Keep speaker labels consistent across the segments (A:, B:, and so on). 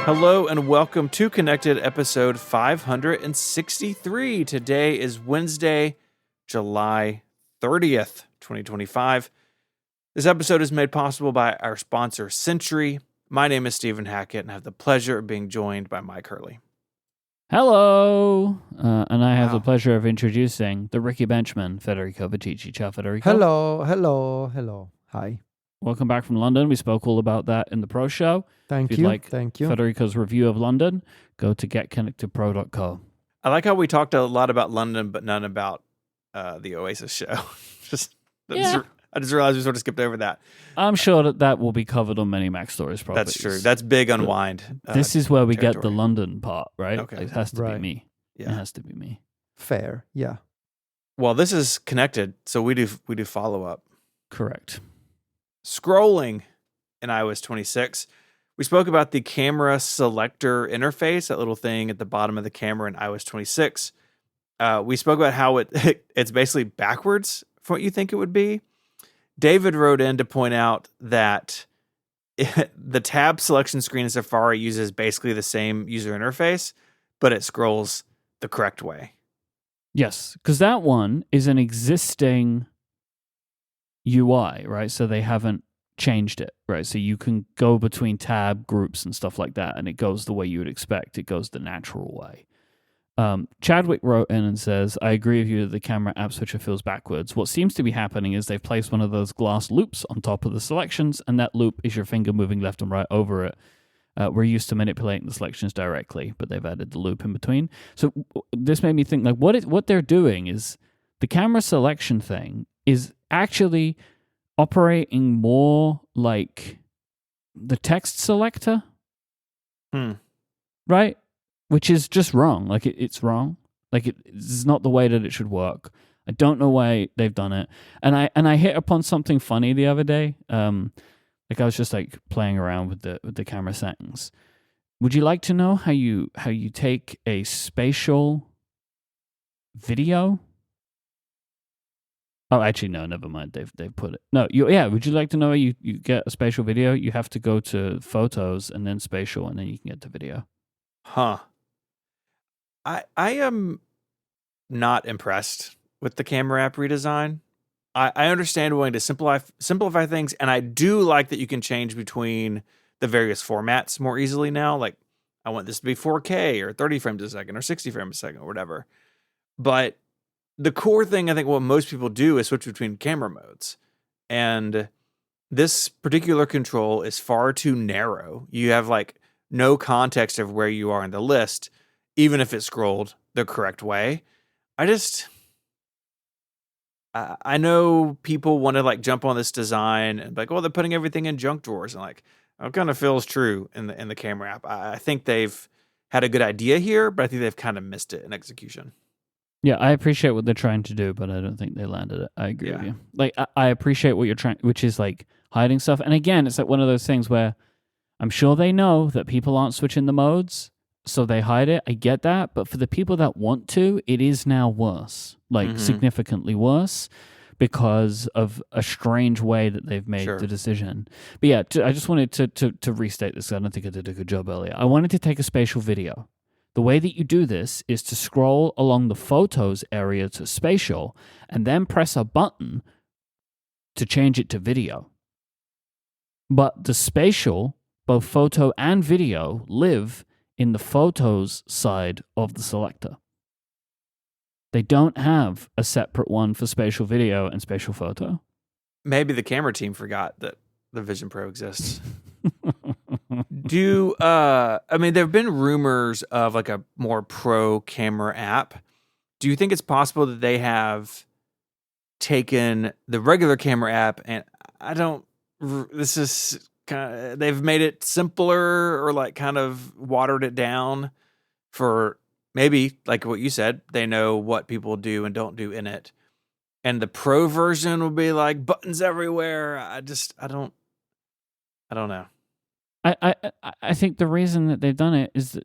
A: Hello and welcome to Connected episode 563. Today is Wednesday, July 30th, 2025. This episode is made possible by our sponsor, Sentry. My name is Stephen Hackett and I have the pleasure of being joined by Mike Hurley.
B: Hello! And I have the pleasure of introducing the Ricky Benchman, Federico Batici. Ciao, Federico.
C: Hello. Hi.
B: Welcome back from London. We spoke all about that in the Pro Show.
C: Thank
B: if
C: you.
B: you'd like
C: Thank you.
B: Federico's review of London, go to getconnectedpro.co.
A: I like how we talked a lot about London, but none about the Oasis show. I just realized we sort of skipped over that.
B: I'm sure that will be covered on many Mac Stories properties.
A: That's true. That's big unwind.
B: This is where we
A: territory.
B: get the London part, right?
A: Okay.
B: It has to be
C: Right.
B: me.
A: Yeah.
B: It has to be me.
C: Fair. Yeah.
A: Well, this is connected, so we do follow up.
B: Correct.
A: Scrolling in iOS 26. We spoke about the camera selector interface, that little thing at the bottom of the camera in iOS 26. We spoke about how it's basically backwards from what you think it would be. David wrote in to point out that the tab selection screen in Safari uses basically the same user interface, but it scrolls the correct way.
B: Yes, because that one is an existing UI, right? So they haven't changed it, right? So you can go between tab groups and stuff like that, and it goes the way you would expect. It goes the natural way. Chadwick wrote in and says, I agree with you that the camera app switcher feels backwards. What seems to be happening is they've placed one of those glass loops on top of the selections, and that loop is your finger moving left and right over it. We're used to manipulating the selections directly, but they've added the loop in between. So this made me think, like, what they're doing is the camera selection thing is actually operating more like the text selector, right? Which is just wrong. Like, it's wrong. Like, it's not the way that it should work. I don't know why they've done it. And I hit upon something funny the other day. Like, I was just like playing around with the camera settings. Would you like to know how you take a spatial video? Oh, actually, no, never mind. They've put it. No, would you like to know how you get a spatial video? You have to go to photos and then spatial, and then you can get the video.
A: Huh. I am not impressed with the camera app redesign. I understand wanting to simplify things, and I do like that you can change between the various formats more easily now. Like, I want this to be 4K or 30 frames a second or 60 frames a second or whatever. But the core thing, I think what most people do is switch between camera modes. And this particular control is far too narrow. You have like no context of where you are in the list, even if it's scrolled the correct way. I know people want to like jump on this design and like, oh, they're putting everything in junk drawers, and like, it kind of feels true in the camera app. I think they've had a good idea here, but I think they've kind of missed it in execution.
B: Yeah, I appreciate what they're trying to do, but I don't think they landed it. I agree with you. Like, I appreciate what you're trying, which is like hiding stuff. And again, it's like one of those things where I'm sure they know that people aren't switching the modes, so they hide it. I get that. But for the people that want to, it is now worse, like significantly worse, because of a strange way that they've made the decision. But yeah, I just wanted to restate this. I don't think I did a good job earlier. I wanted to take a spatial video. The way that you do this is to scroll along the photos area to spatial and then press a button to change it to video. But the spatial, both photo and video, live in the photos side of the selector. They don't have a separate one for spatial video and spatial photo.
A: Maybe the camera team forgot that the Vision Pro exists. There have been rumors of like a more pro camera app. Do you think it's possible that they have taken the regular camera app and they've made it simpler or like kind of watered it down for maybe like what you said, they know what people do and don't do in it. And the pro version will be like buttons everywhere. I don't know.
B: I think the reason that they've done it is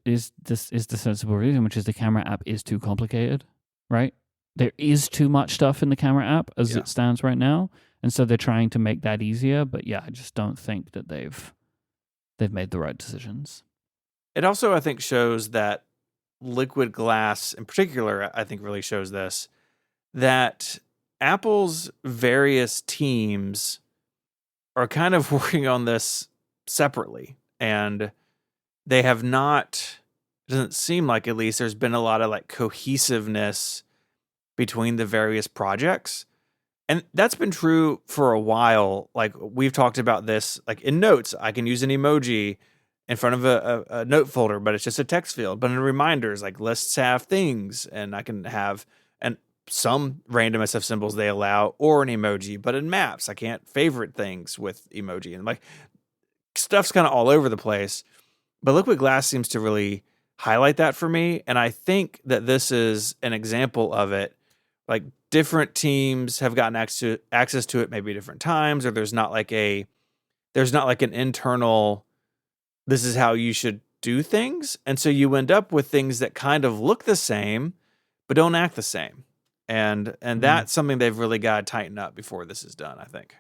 B: the sensible reason, which is the camera app is too complicated, right? There is too much stuff in the camera app as it stands right now, and so they're trying to make that easier. But yeah, I just don't think that they've made the right decisions.
A: It also, I think, shows that liquid glass in particular, I think really shows this, that Apple's various teams are kind of working on this separately. And they have not, it doesn't seem like at least there's been a lot of like cohesiveness between the various projects. And that's been true for a while. Like we've talked about this, like in notes, I can use an emoji in front of a note folder, but it's just a text field. But in reminders, like lists have things, and I can have some random SF symbols they allow, or an emoji. But in maps, I can't favorite things with emoji, and like stuff's kind of all over the place. But Liquid Glass seems to really highlight that for me, and I think that this is an example of it. Like different teams have gotten access to it maybe at different times, or there's not like an internal, this is how you should do things. And so you end up with things that kind of look the same, but don't act the same. And that's something they've really got to tighten up before this is done, I think.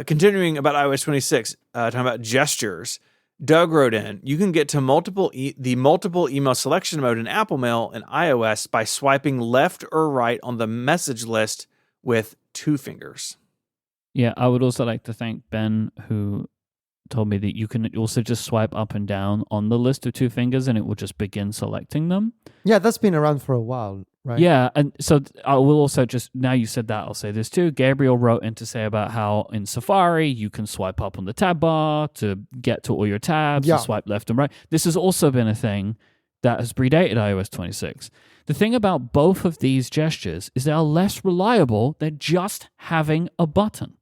A: Continuing about iOS 26, talking about gestures. Doug wrote in, you can get to multiple email selection mode in Apple Mail and iOS by swiping left or right on the message list with 2 fingers.
B: Yeah, I would also like to thank Ben, who told me that you can also just swipe up and down on the list with 2 fingers and it will just begin selecting them.
C: Yeah, that's been around for a while, right?
B: Yeah, and so I will also just, now you said that, I'll say this too. Gabriel wrote in to say about how in Safari you can swipe up on the tab bar to get to all your tabs, and swipe left and right. This has also been a thing that has predated iOS 26. The thing about both of these gestures is they are less reliable than just having a button.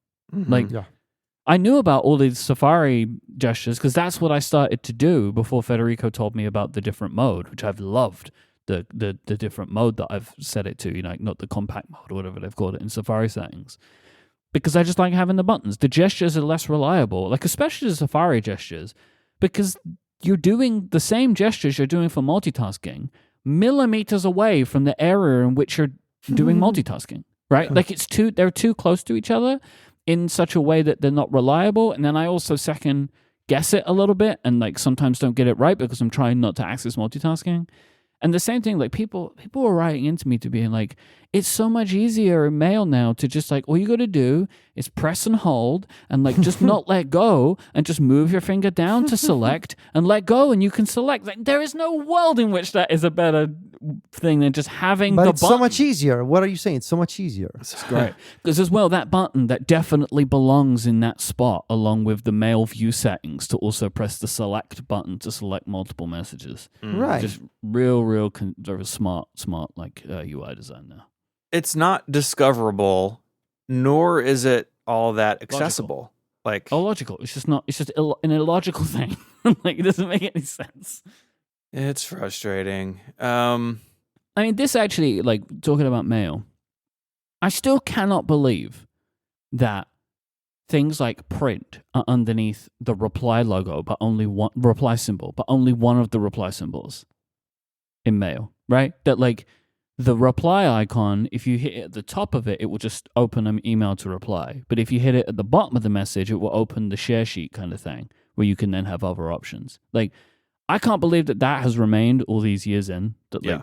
B: I knew about all these Safari gestures because that's what I started to do before Federico told me about the different mode, which I've loved. The different mode that I've set it to, not the compact mode or whatever they've called it in Safari settings. Because I just like having the buttons. The gestures are less reliable, like especially the Safari gestures, because you're doing the same gestures you're doing for multitasking millimeters away from the area in which you're doing multitasking, right? Like they're too close to each other in such a way that they're not reliable. And then I also second guess it a little bit and like sometimes don't get it right because I'm trying not to access multitasking. And the same thing, like people were writing into me to being like, it's so much easier in Mail now to just like, all you got to do is press and hold and like just not let go and just move your finger down to select and let go and you can select. Like, there is no world in which that is a better thing than just having the button.
C: But it's so much easier. What are you saying? It's so much easier.
B: It's great. Because as well, that button, that definitely belongs in that spot along with the Mail view settings to also press the select button to select multiple messages.
C: Right.
B: Just real smart like UI design now.
A: It's not discoverable, nor is it all that accessible.
B: Logical. It's just not. It's just an illogical thing. Like it doesn't make any sense.
A: It's frustrating.
B: I mean, this actually, like talking about Mail, I still cannot believe that things like print are underneath the reply logo, but only one reply symbol, but only one of the reply symbols in Mail, right? That like the reply icon, if you hit it at the top of it, it will just open an email to reply. But if you hit it at the bottom of the message, it will open the share sheet kind of thing, where you can then have other options. Like, I can't believe that has remained all these years in. That like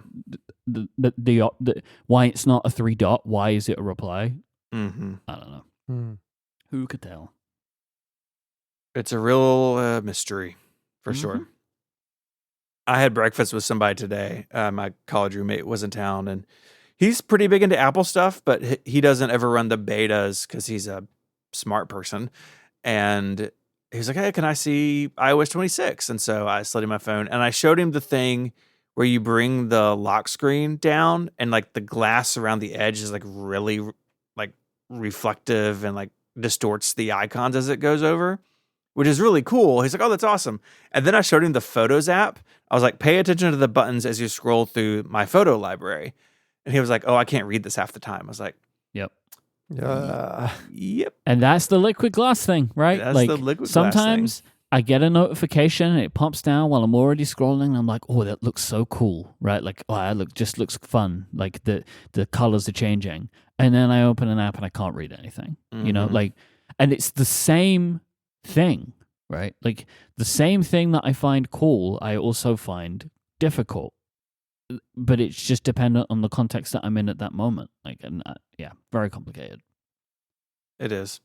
B: the why it's not a 3 dot, why is it a reply?
A: Mm-hmm.
B: I don't know. Who could tell?
A: It's a real mystery, for sure. I had breakfast with somebody today. My college roommate was in town, and he's pretty big into Apple stuff, but he doesn't ever run the betas because he's a smart person. And he was like, hey, can I see iOS 26? And so I slid him my phone, and I showed him the thing where you bring the lock screen down, and like the glass around the edge is like really like reflective and like distorts the icons as it goes over, which is really cool. He's like, oh, that's awesome. And then I showed him the Photos app. I was like, pay attention to the buttons as you scroll through my photo library. And he was like, oh, I can't read this half the time. I was like,
B: yep.
A: Yep.
B: And that's the liquid glass thing, right?
A: That's
B: like
A: the liquid glass
B: sometimes I get a notification and it pops down while I'm already scrolling. And I'm like, oh, that looks so cool, right? Like, oh, that just looks fun. Like the colors are changing. And then I open an app and I can't read anything, you know, like, and it's the same thing right? Like the same thing that I find cool, I also find difficult. But it's just dependent on the context that I'm in at that moment. Like, and yeah, very complicated.
A: It is.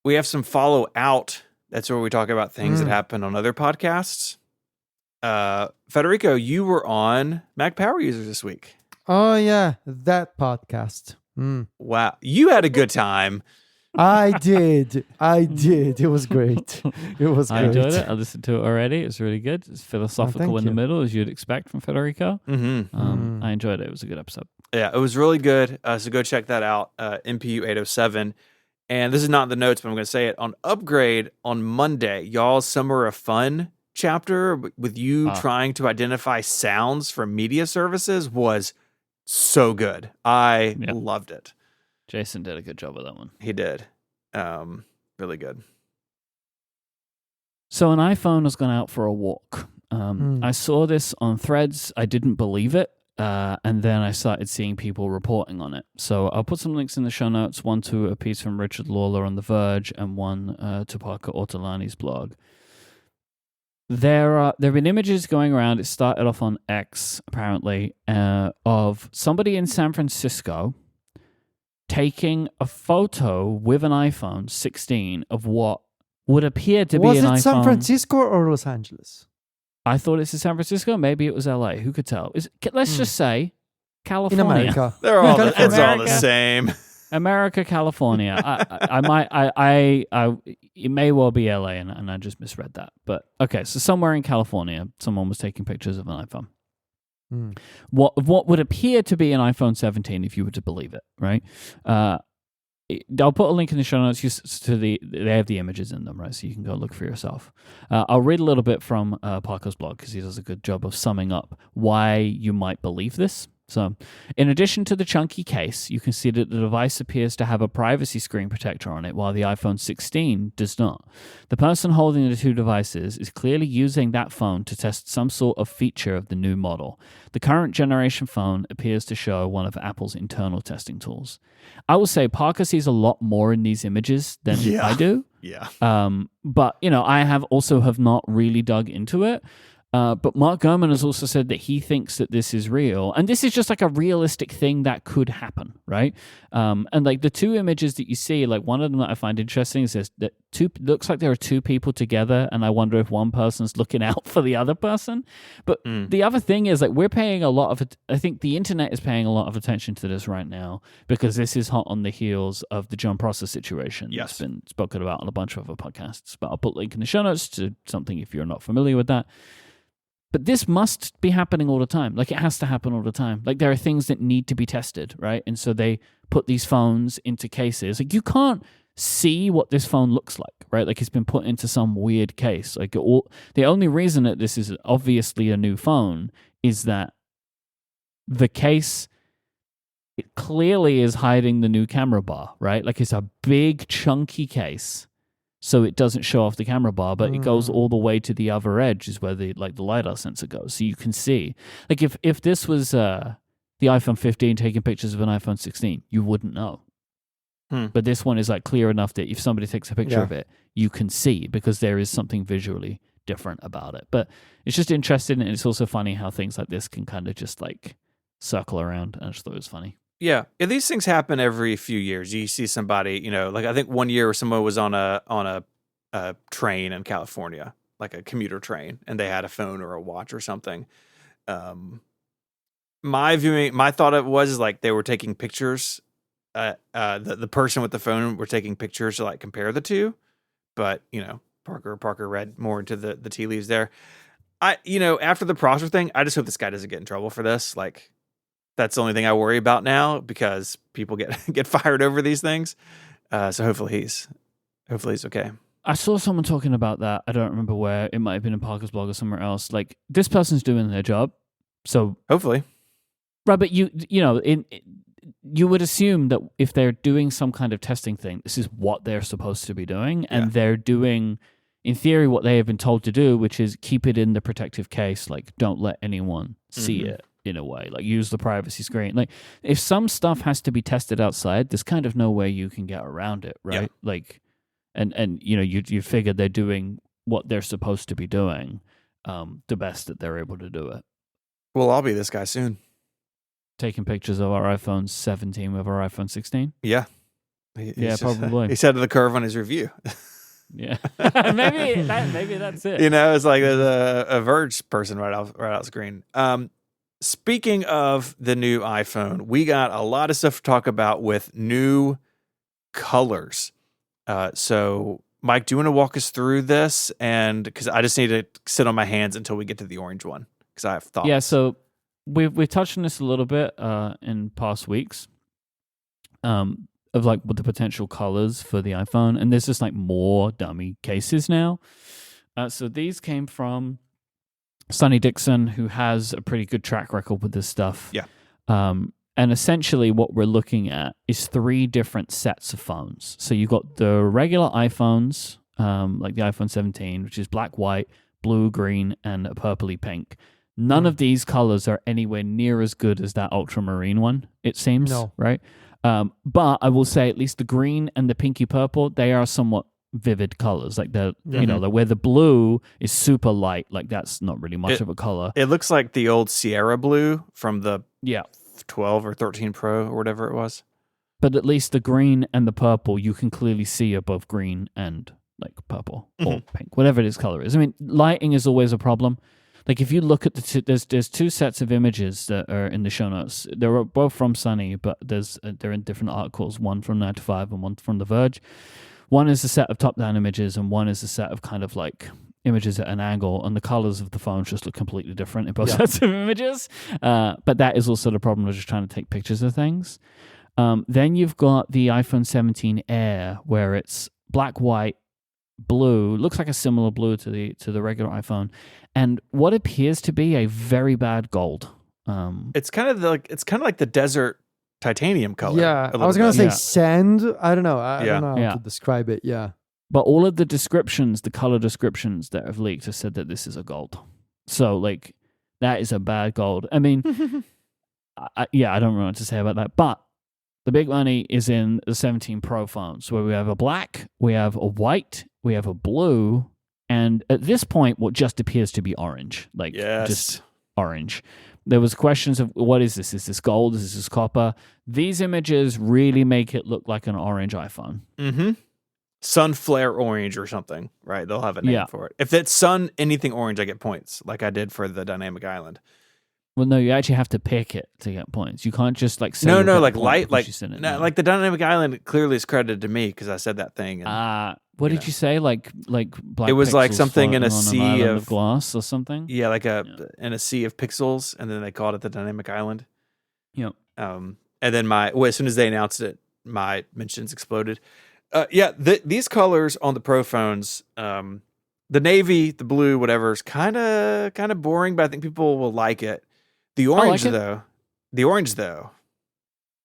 A: We have some follow out. That's where we talk about things that happen on other podcasts. Federico, you were on Mac Power Users this week.
C: Oh yeah, that podcast.
A: Wow. You had a good time.
C: I did. It was great. It was great.
B: I enjoyed it. I listened to it already. It's really good. It's philosophical in the middle, as you'd expect from Federico. I enjoyed it. It was a good episode.
A: Yeah, it was really good. So go check that out. MPU 807. And this is not in the notes, but I'm going to say it. On Upgrade on Monday, y'all's Summer of Fun chapter with you trying to identify sounds from media services was so good. I loved it.
B: Jason did a good job with that one.
A: He did. Really good.
B: So an iPhone has gone out for a walk. I saw this on Threads. I didn't believe it. And then I started seeing people reporting on it. So I'll put some links in the show notes, one to a piece from Richard Lawler on The Verge and one to Parker Ortolani's blog. There have been images going around. It started off on X, apparently, of somebody in San Francisco taking a photo with an iPhone 16 of what would appear to be an iPhone.
C: Was it San Francisco or Los Angeles?
B: I thought it's in San Francisco. Maybe it was LA. Who could tell? Let's just say California.
C: In America.
A: They're all it's all the same.
B: America, California. It may well be LA, and I just misread that. But okay, so somewhere in California, someone was taking pictures of an iPhone. What would appear to be an iPhone 17, if you were to believe it, right? I'll put a link in the show notes to they have the images in them, right? So you can go look for yourself. I'll read a little bit from Parker's blog because he does a good job of summing up why you might believe this. So, in addition to the chunky case, you can see that the device appears to have a privacy screen protector on it, while the iPhone 16 does not. The person holding the two devices is clearly using that phone to test some sort of feature of the new model. The current generation phone appears to show one of Apple's internal testing tools. I will say Parker sees a lot more in these images than I do.
A: Yeah.
B: But, I have not really dug into it. But Mark Gurman has also said that he thinks that this is real. And this is just like a realistic thing that could happen, right? And like the two images that you see, like one of them that I find interesting is that looks like there are two people together, and I wonder if one person's looking out for the other person. But the other thing is, like, we're paying a lot of I think the internet is paying a lot of attention to this right now because this is hot on the heels of the John Prosser situation.
A: Yes.
B: It's been spoken about on a bunch of other podcasts. But I'll put a link in the show notes to something if you're not familiar with that. But this must be happening all the time. Like, it has to happen all the time. Like, there are things that need to be tested, right? And so they put these phones into cases. Like, you can't see what this phone looks like, right? Like, it's been put into some weird case. Like, the only reason that this is obviously a new phone is that the case, it clearly is hiding the new camera bar, right? Like, it's a big, chunky case. So it doesn't show off the camera bar, but it goes all the way to the other edge is where the LiDAR sensor goes. So you can see. Like if this was the iPhone 15 taking pictures of an iPhone 16, you wouldn't know. But this one is like clear enough that if somebody takes a picture of it, you can see because there is something visually different about it. But it's just interesting, and it's also funny how things like this can kind of just like circle around. And I just thought it was funny.
A: Yeah, these things happen every few years. You see somebody, like I think one year someone was on a train in California, like a commuter train, and they had a phone or a watch or something. My thought of it was like they were taking pictures. The person with the phone were taking pictures to like compare the two, but Parker read more into the tea leaves there. After the Prosser thing, I just hope this guy doesn't get in trouble for this. Like, that's the only thing I worry about now because people get fired over these things. So hopefully he's okay.
B: I saw someone talking about that. I don't remember where. It might have been in Parker's blog or somewhere else. Like, this person's doing their job, so
A: hopefully,
B: right? But you would assume that if they're doing some kind of testing thing, this is what they're supposed to be doing, and they're doing, in theory, what they have been told to do, which is keep it in the protective case. Like, don't let anyone see it. In a way, like use the privacy screen. Like, if some stuff has to be tested outside, there's kind of no way you can get around it, right?
A: Yeah.
B: Like, and you figure they're doing what they're supposed to be doing, the best that they're able to do it.
A: Well, I'll be this guy soon.
B: Taking pictures of our iPhone 17 with our iPhone 16.
A: Yeah.
B: Probably.
A: He said to the curve on his review.
B: Yeah, maybe that's it.
A: It's like there's a Verge person right out screen. Speaking of the new iPhone, we got a lot of stuff to talk about with new colors. So, Mike, do you want to walk us through this? And because I just need to sit on my hands until we get to the orange one, because I have thoughts.
B: Yeah, so we've touched on this a little bit in past weeks. Of like what the potential colors for the iPhone, and there's just like more dummy cases now. So these came from Sonny Dixon, who has a pretty good track record with this stuff.
A: Yeah.
B: And essentially what we're looking at is 3 different sets of phones. So you've got the regular iPhones, like the iPhone 17, which is black, white, blue, green, and a purpley pink. None of these colors are anywhere near as good as that ultramarine one, it seems,
C: No.
B: right? But I will say at least the green and the pinky purple, they are somewhat vivid colors. Like they're, where the blue is super light, like that's not really much of a color.
A: It looks like the old Sierra blue from the 12 or 13 Pro or whatever it was.
B: But at least the green and the purple, you can clearly see above green and like purple or pink, whatever this color is. I mean, lighting is always a problem. Like if you look at there's 2 sets of images that are in the show notes. They're both from Sunny, but they're in different articles. One from 9 to 5 and one from The Verge. One is a set of top-down images, and one is a set of kind of like images at an angle. And the colors of the phones just look completely different in both sets of images. But that is also the problem of just trying to take pictures of things. Then you've got the iPhone 17 Air, where it's black, white, blue, looks like a similar blue to the regular iPhone, and what appears to be a very bad gold.
A: It's kind of like the desert titanium color.
C: Yeah, I was gonna say sand. I don't know. I don't know how
B: Yeah.
C: to describe it. Yeah.
B: But all of the descriptions, the color descriptions that have leaked have said that this is a gold. So like that is a bad gold. I mean, I don't know what to say about that. But the big money is in the 17 Pro phones, where we have a black, we have a white, we have a blue, and at this point, what just appears to be orange. Like just orange. There was questions of, what is this? Is this gold? Is this copper? These images really make it look like an orange iPhone.
A: Mm-hmm. Sun flare orange or something, right? They'll have a name for it. If it's sun anything orange, I get points, like I did for the Dynamic Island.
B: Well, no, you actually have to pick it to get points. You can't just like say
A: no, like light, like
B: like
A: the Dynamic Island clearly is credited to me because I said that thing. And,
B: what did you say? Like black.
A: It was like
B: pixels
A: something in a
B: floating on
A: sea
B: an island
A: of
B: glass or something.
A: Yeah, like in a sea of pixels, and then they called it the Dynamic Island.
B: Yep.
A: And then as soon as they announced it, my mentions exploded. These colors on the Pro phones, the navy, the blue, whatever, is kind of boring, but I think people will like it. The orange, though.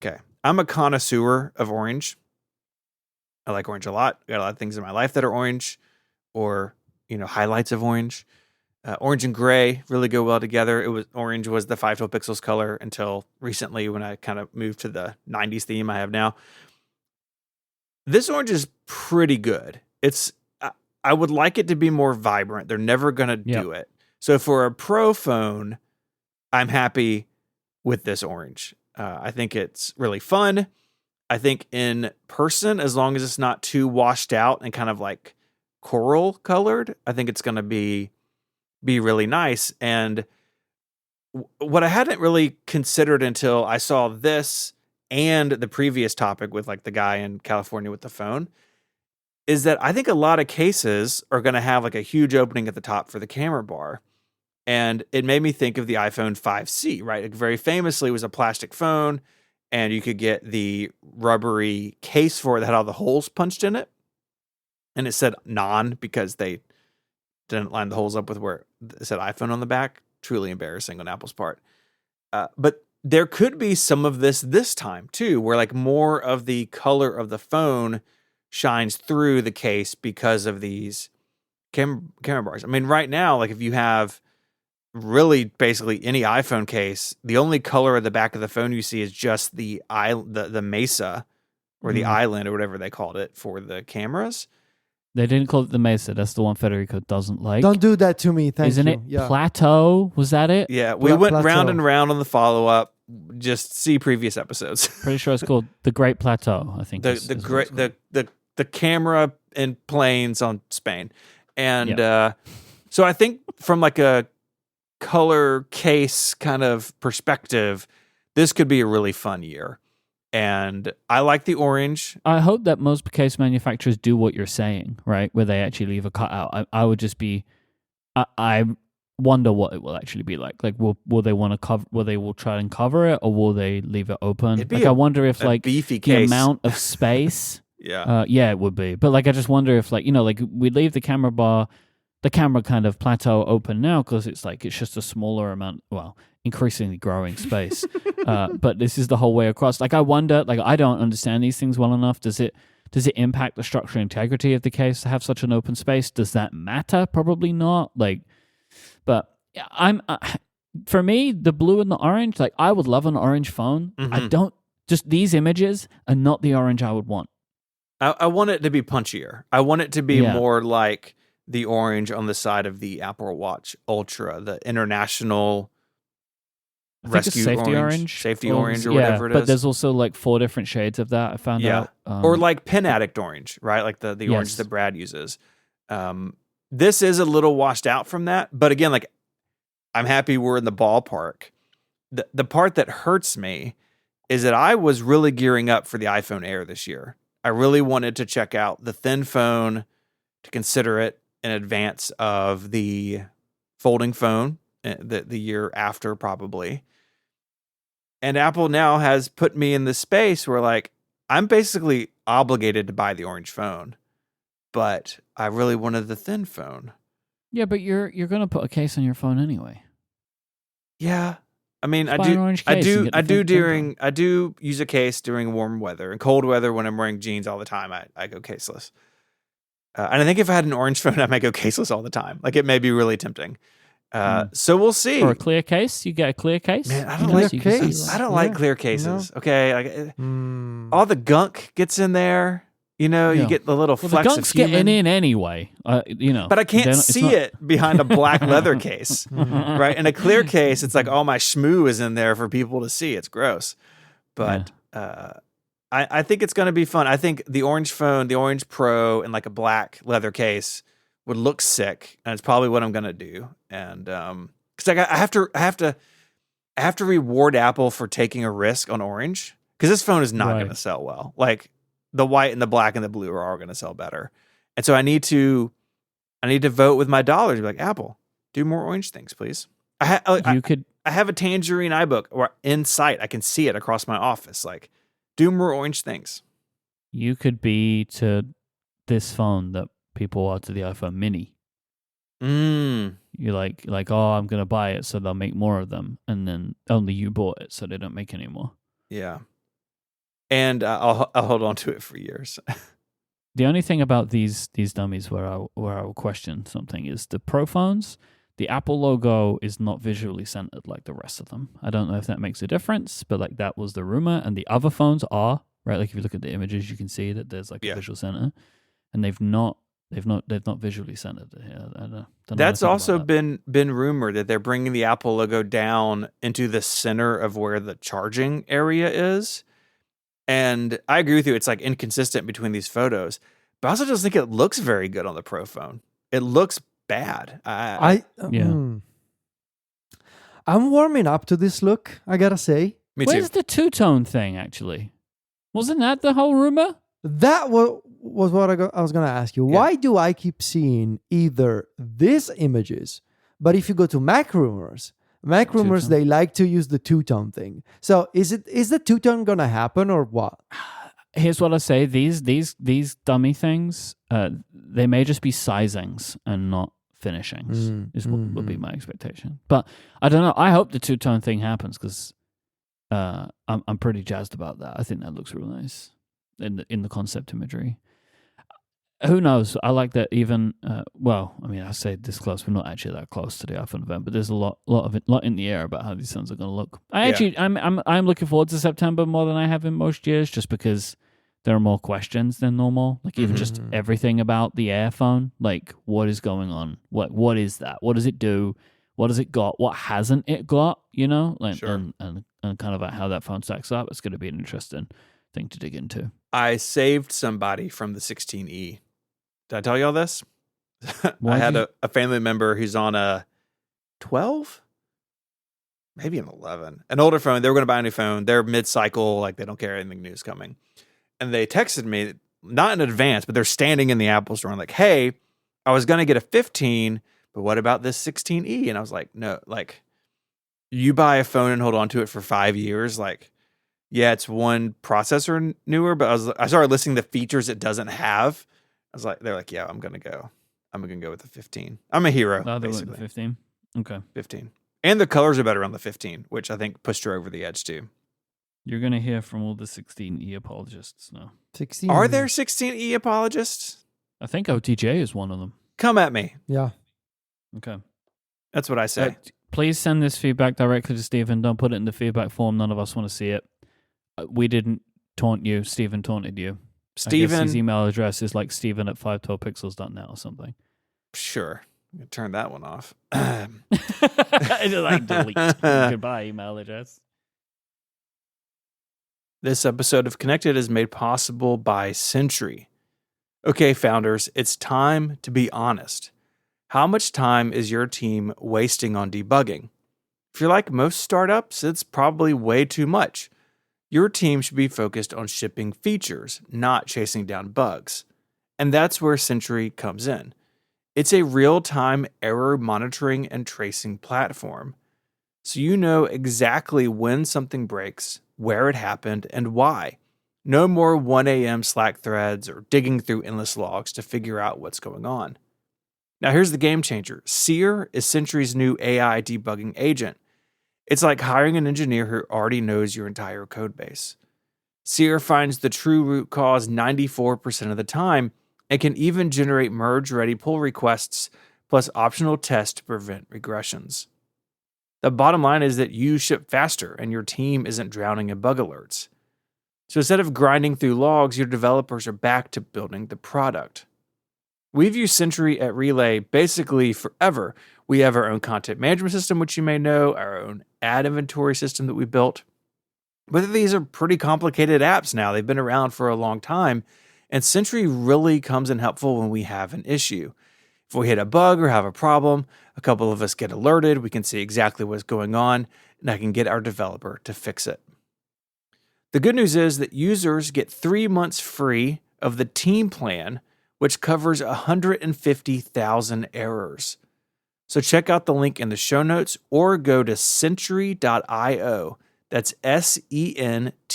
A: Okay, I'm a connoisseur of orange. I like orange a lot. Got a lot of things in my life that are orange, or highlights of orange. Orange and gray really go well together. Orange was the 512 pixels color until recently when I kind of moved to the 90s theme I have now. This orange is pretty good. I would like it to be more vibrant. They're never going to do it. So for a Pro phone, I'm happy with this orange. I think it's really fun. I think in person, as long as it's not too washed out and kind of like coral colored, I think it's going to be really nice. And what I hadn't really considered until I saw this and the previous topic with like the guy in California with the phone is that I think a lot of cases are going to have like a huge opening at the top for the camera bar. And it made me think of the iPhone 5C, right? It very famously was a plastic phone, and you could get the rubbery case for it that had all the holes punched in it. And it said non because they didn't line the holes up with where it said iPhone on the back. Truly embarrassing on Apple's part. But there could be some of this time too, where like more of the color of the phone shines through the case because of these camera bars. I mean, right now, like if you have really basically any iPhone case, the only color at the back of the phone you see is just the Mesa or the island or whatever they called it for the cameras.
B: They didn't call it the Mesa. That's the one Federico doesn't like.
C: Don't do that to me. Thank
B: Isn't
C: you.
B: it
C: Yeah.
B: Plateau? Was that it?
A: Yeah, we went round
C: Plateau.
A: and round on the follow-up. Just see previous episodes.
B: Pretty sure it's called the Great Plateau. I think
A: the
B: is
A: the
B: what
A: great
B: it's called.
A: the camera in planes on Spain, and so I think from like a color case kind of perspective, this could be a really fun year. And I like the orange.
B: I hope that most case manufacturers do what you're saying, right? Where they actually leave a cutout. I would just be, I wonder what it will actually be like. Like, will they want to cover? Will they will try and cover it, or will they leave it open?
A: It'd be
B: Like, I wonder if
A: a
B: like
A: beefy
B: the
A: case.
B: amount of space.
A: Yeah.
B: Yeah, it would be. But like, I just wonder if like like we leave the camera kind of plateau open now because it's just a smaller amount. Well, increasingly growing space. But this is the whole way across. Like, I wonder. Like, I don't understand these things well enough. Does it impact the structural integrity of the case to have such an open space? Does that matter? Probably not. Like, but I'm for me, the blue and the orange. Like, I would love an orange phone.
A: Mm-hmm.
B: I don't. Just these images are not the orange I would want.
A: I want it to be punchier. I want it to be
B: Yeah.
A: more like the orange on the side of the Apple Watch Ultra, the international
B: I think it's
A: rescue safety orange, or whatever it is.
B: But there's also like 4 different shades of that I found out.
A: Or like Pen Addict orange, right? Like the orange
B: Yes.
A: that Brad uses. This is a little washed out from that, but again, like I'm happy we're in the ballpark. The part that hurts me is that I was really gearing up for the iPhone Air this year. I really wanted to check out the thin phone, to consider it in advance of the folding phone the year after, probably. And Apple now has put me in this space where like I'm basically obligated to buy the orange phone, but I really wanted the thin phone.
B: Yeah, but you're gonna put a case on your phone anyway.
A: Yeah. I mean,
B: Just buy an orange case and get the thin phone.
A: I do use a case during warm weather and cold weather. When I'm wearing jeans all the time, I go caseless. And I think if I had an orange phone, I might go caseless all the time. Like, it may be really tempting. So we'll see.
B: Or a clear case. You get a clear case.
A: Man, I don't
B: You know,
A: like
B: so you can see
C: case.
B: right.
A: I don't like clear cases. Okay, like all the gunk gets in there. You know, you
B: Yeah.
A: get the little
B: Well, the
A: flecks
B: gunk's
A: of human.
B: getting in anyway.
A: But I can't see it behind a black leather case, right? In a clear case, it's like all my schmoo is in there for people to see. It's gross. But I think it's going to be fun. I think the orange phone, the orange Pro, and like a black leather case would look sick, and it's probably what I'm going to do. And because I have to reward Apple for taking a risk on orange, because this phone is not going to sell well. Like, the white and the black and the blue are all going to sell better. And so I need to vote with my dollars. Be like, Apple, do more orange things, please. I have a tangerine iBook or in sight. I can see it across my office. Like, do more orange things.
B: You could be to this phone that people are to the iPhone Mini. You're like, oh, I'm going to buy it so they'll make more of them. And then only you bought it so they don't make any more.
A: Yeah. And I'll hold on to it for years.
B: The only thing about these dummies where I will question something is the Pro phones. The Apple logo is not visually centered like the rest of them. I don't know if that makes a difference, but like that was the rumor. And the other phones are right. Like if you look at the images, you can see that there's like a visual center, and they've not visually centered it here. I don't know
A: That's also been rumored that they're bringing the Apple logo down into the center of where the charging area is. And I agree with you. It's like inconsistent between these photos, but I also just think it looks very good on the Pro phone. It looks bad.
C: I'm warming up to this look, I gotta say.
A: Me too.
B: Where's the two-tone thing, actually? Wasn't that the whole rumor?
C: That was what I was gonna ask you.
A: Yeah.
C: Why do I keep seeing either these images, but if you go to Mac rumors,
B: Two-tone.
C: they like to use the two-tone thing. So is the two-tone gonna happen or what?
B: Here's what I say: these dummy things, they may just be sizings and not finishings. Is what would be my expectation. But I don't know. I hope the two-tone thing happens because I'm pretty jazzed about that. I think that looks real nice in the concept imagery. Who knows? I like that even. Well, I mean, I say this close. We're not actually that close to the iPhone event, but there's a lot in the air about how these phones are going to look. I'm looking forward to September more than I have in most years, just because there are more questions than normal. Like even just
C: Mhm.
B: everything about the Air phone. Like what is going on? What is that? What does it do? What has it got? What hasn't it got? You know, like
A: Sure.
B: and kind of how that phone stacks up. It's going to be an interesting thing to dig into.
A: I saved somebody from the 16E. Did I tell y'all this?
B: Why
A: I
B: did
A: had
B: you-
A: a family member who's on a 12, maybe an 11, an older phone. They were going to buy a new phone. They're mid-cycle, like they don't care anything new is coming. And they texted me, not in advance, but they're standing in the Apple store and like, hey, I was going to get a 15, but what about this 16E? And I was like, no, like you buy a phone and hold on to it for 5 years. Like, yeah, it's one processor newer, but I started listing the features it doesn't have. I was like, they're like, yeah, I'm going to go with the 15. I'm a hero,
B: Oh, they went
A: basically.
B: 15. Okay.
A: 15. And the colors are better on the 15, which I think pushed her over the edge too.
B: You're going to hear from all the 16E apologists now.
C: 16.
A: Are there 16E apologists?
B: I think OTJ is one of them.
A: Come at me.
C: Yeah.
B: Okay.
A: That's what I say.
B: Please send this feedback directly to Stephen. Don't put it in the feedback form. None of us want to see it. We didn't taunt you. Stephen taunted you. I guess
A: Steven,
B: his email address is like steven@512pixels.net or something.
A: sure. I'm going to turn that one off.
B: It's like delete. Goodbye, email address.
A: This episode of Connected is made possible by Sentry. Okay, founders, it's time to be honest. How much time is your team wasting on debugging? If you're like most startups, it's probably way too much. Your team should be focused on shipping features, not chasing down bugs. And that's where Sentry comes in. It's a real-time error monitoring and tracing platform. So you know exactly when something breaks, where it happened, and why. No more 1 a.m. Slack threads or digging through endless logs to figure out what's going on. Now here's the game changer. Seer is Sentry's new AI debugging agent. It's like hiring an engineer who already knows your entire code base. Seer finds the true root cause 94% of the time and can even generate merge-ready pull requests plus optional tests to prevent regressions. The bottom line is that you ship faster and your team isn't drowning in bug alerts. So instead of grinding through logs, your developers are back to building the product. We've used Sentry at Relay basically forever. We have our own content management system, which you may know, our own ad inventory system that we built. But these are pretty complicated apps now. They've been around for a long time, and Sentry really comes in helpful when we have an issue. If we hit a bug or have a problem, a couple of us get alerted, we can see exactly what's going on, and I can get our developer to fix it. The good news is that users get 3 months free of the team plan, which covers 150,000 errors. So check out the link in the show notes or go to sentry.io. That's SENTRY,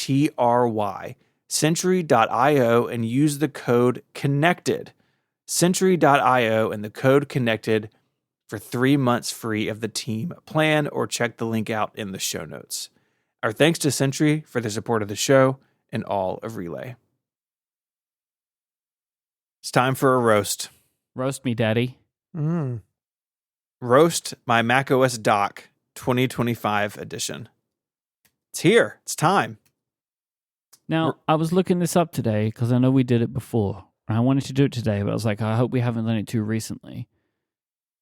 A: sentry.io, and use the code CONNECTED. Sentry.io and the code CONNECTED for 3 months free of the team plan, or check the link out in the show notes. Our thanks to Sentry for the support of the show and all of Relay. It's time for a roast.
B: Roast me, daddy.
A: Roast my macOS dock 2025 edition. It's here. It's time.
B: Now, I was looking this up today because I know we did it before. I wanted to do it today, but I was like, I hope we haven't done it too recently.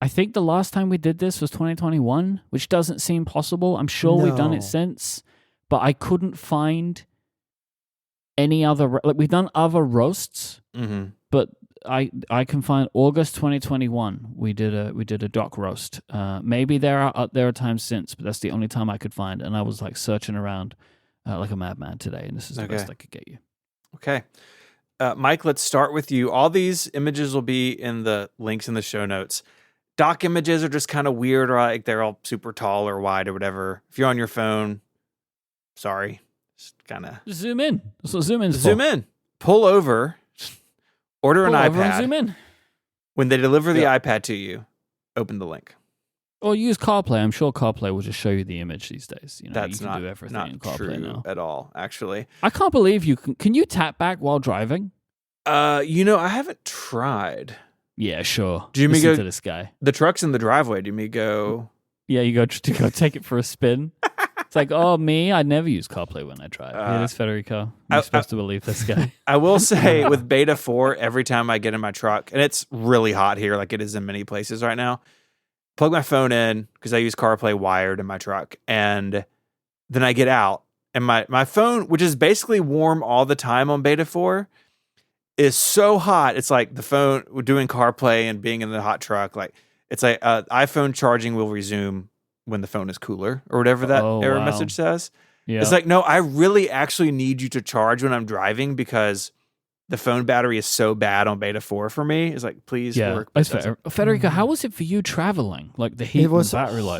B: I think the last time we did this was 2021, which doesn't seem possible. I'm sure we've done
C: No.
B: it since, but I couldn't find any other... Like, we've done other roasts,
A: Mm-hmm.
B: but I can find August 2021. We did a doc roast. Maybe there are times since, but that's the only time I could find. And I was like searching around like a madman today, and this is the
A: Okay.
B: best I could get you.
A: Okay. Mike, let's start with you. All these images will be in the links in the show notes. Dock images are just kind of weird, or like they're all super tall or wide or whatever. If you're on your phone, sorry. Just kind of
B: Just zoom in. That's what zoom in.
A: zoom in, pull over, order an iPad.
B: Zoom in.
A: When they deliver the iPad to you, open the link.
B: Or use CarPlay. I'm sure CarPlay will just show you the image these days. You know,
A: That's
B: you can do everything
A: not
B: in CarPlay
A: true
B: now.
A: at all, actually.
B: I can't believe you can you tap back while driving?
A: I haven't tried.
B: Yeah, sure.
A: Do you mean
B: Listen
A: go-
B: to this guy?
A: The truck's in the driveway. Do you mean go?
B: Yeah, you go take it for a spin. It's like, oh, me? I never use CarPlay when I drive. It is Federico. You're supposed to believe this guy.
A: I will say with Beta 4, every time I get in my truck, and it's really hot here, like it is in many places right now, plug my phone in because I use CarPlay wired in my truck, and then I get out, and my phone, which is basically warm all the time on Beta 4, is so hot. It's like the phone doing CarPlay and being in the hot truck. Like it's like iPhone charging will resume when the phone is cooler or whatever that error message says.
B: Yeah.
A: It's like, no, I really actually need you to charge when I'm driving because the phone battery is so bad on Beta 4 for me. It's like, please work.
B: That's fair. Federico, how was it for you traveling? Like the heat
C: It was
B: and the battery life?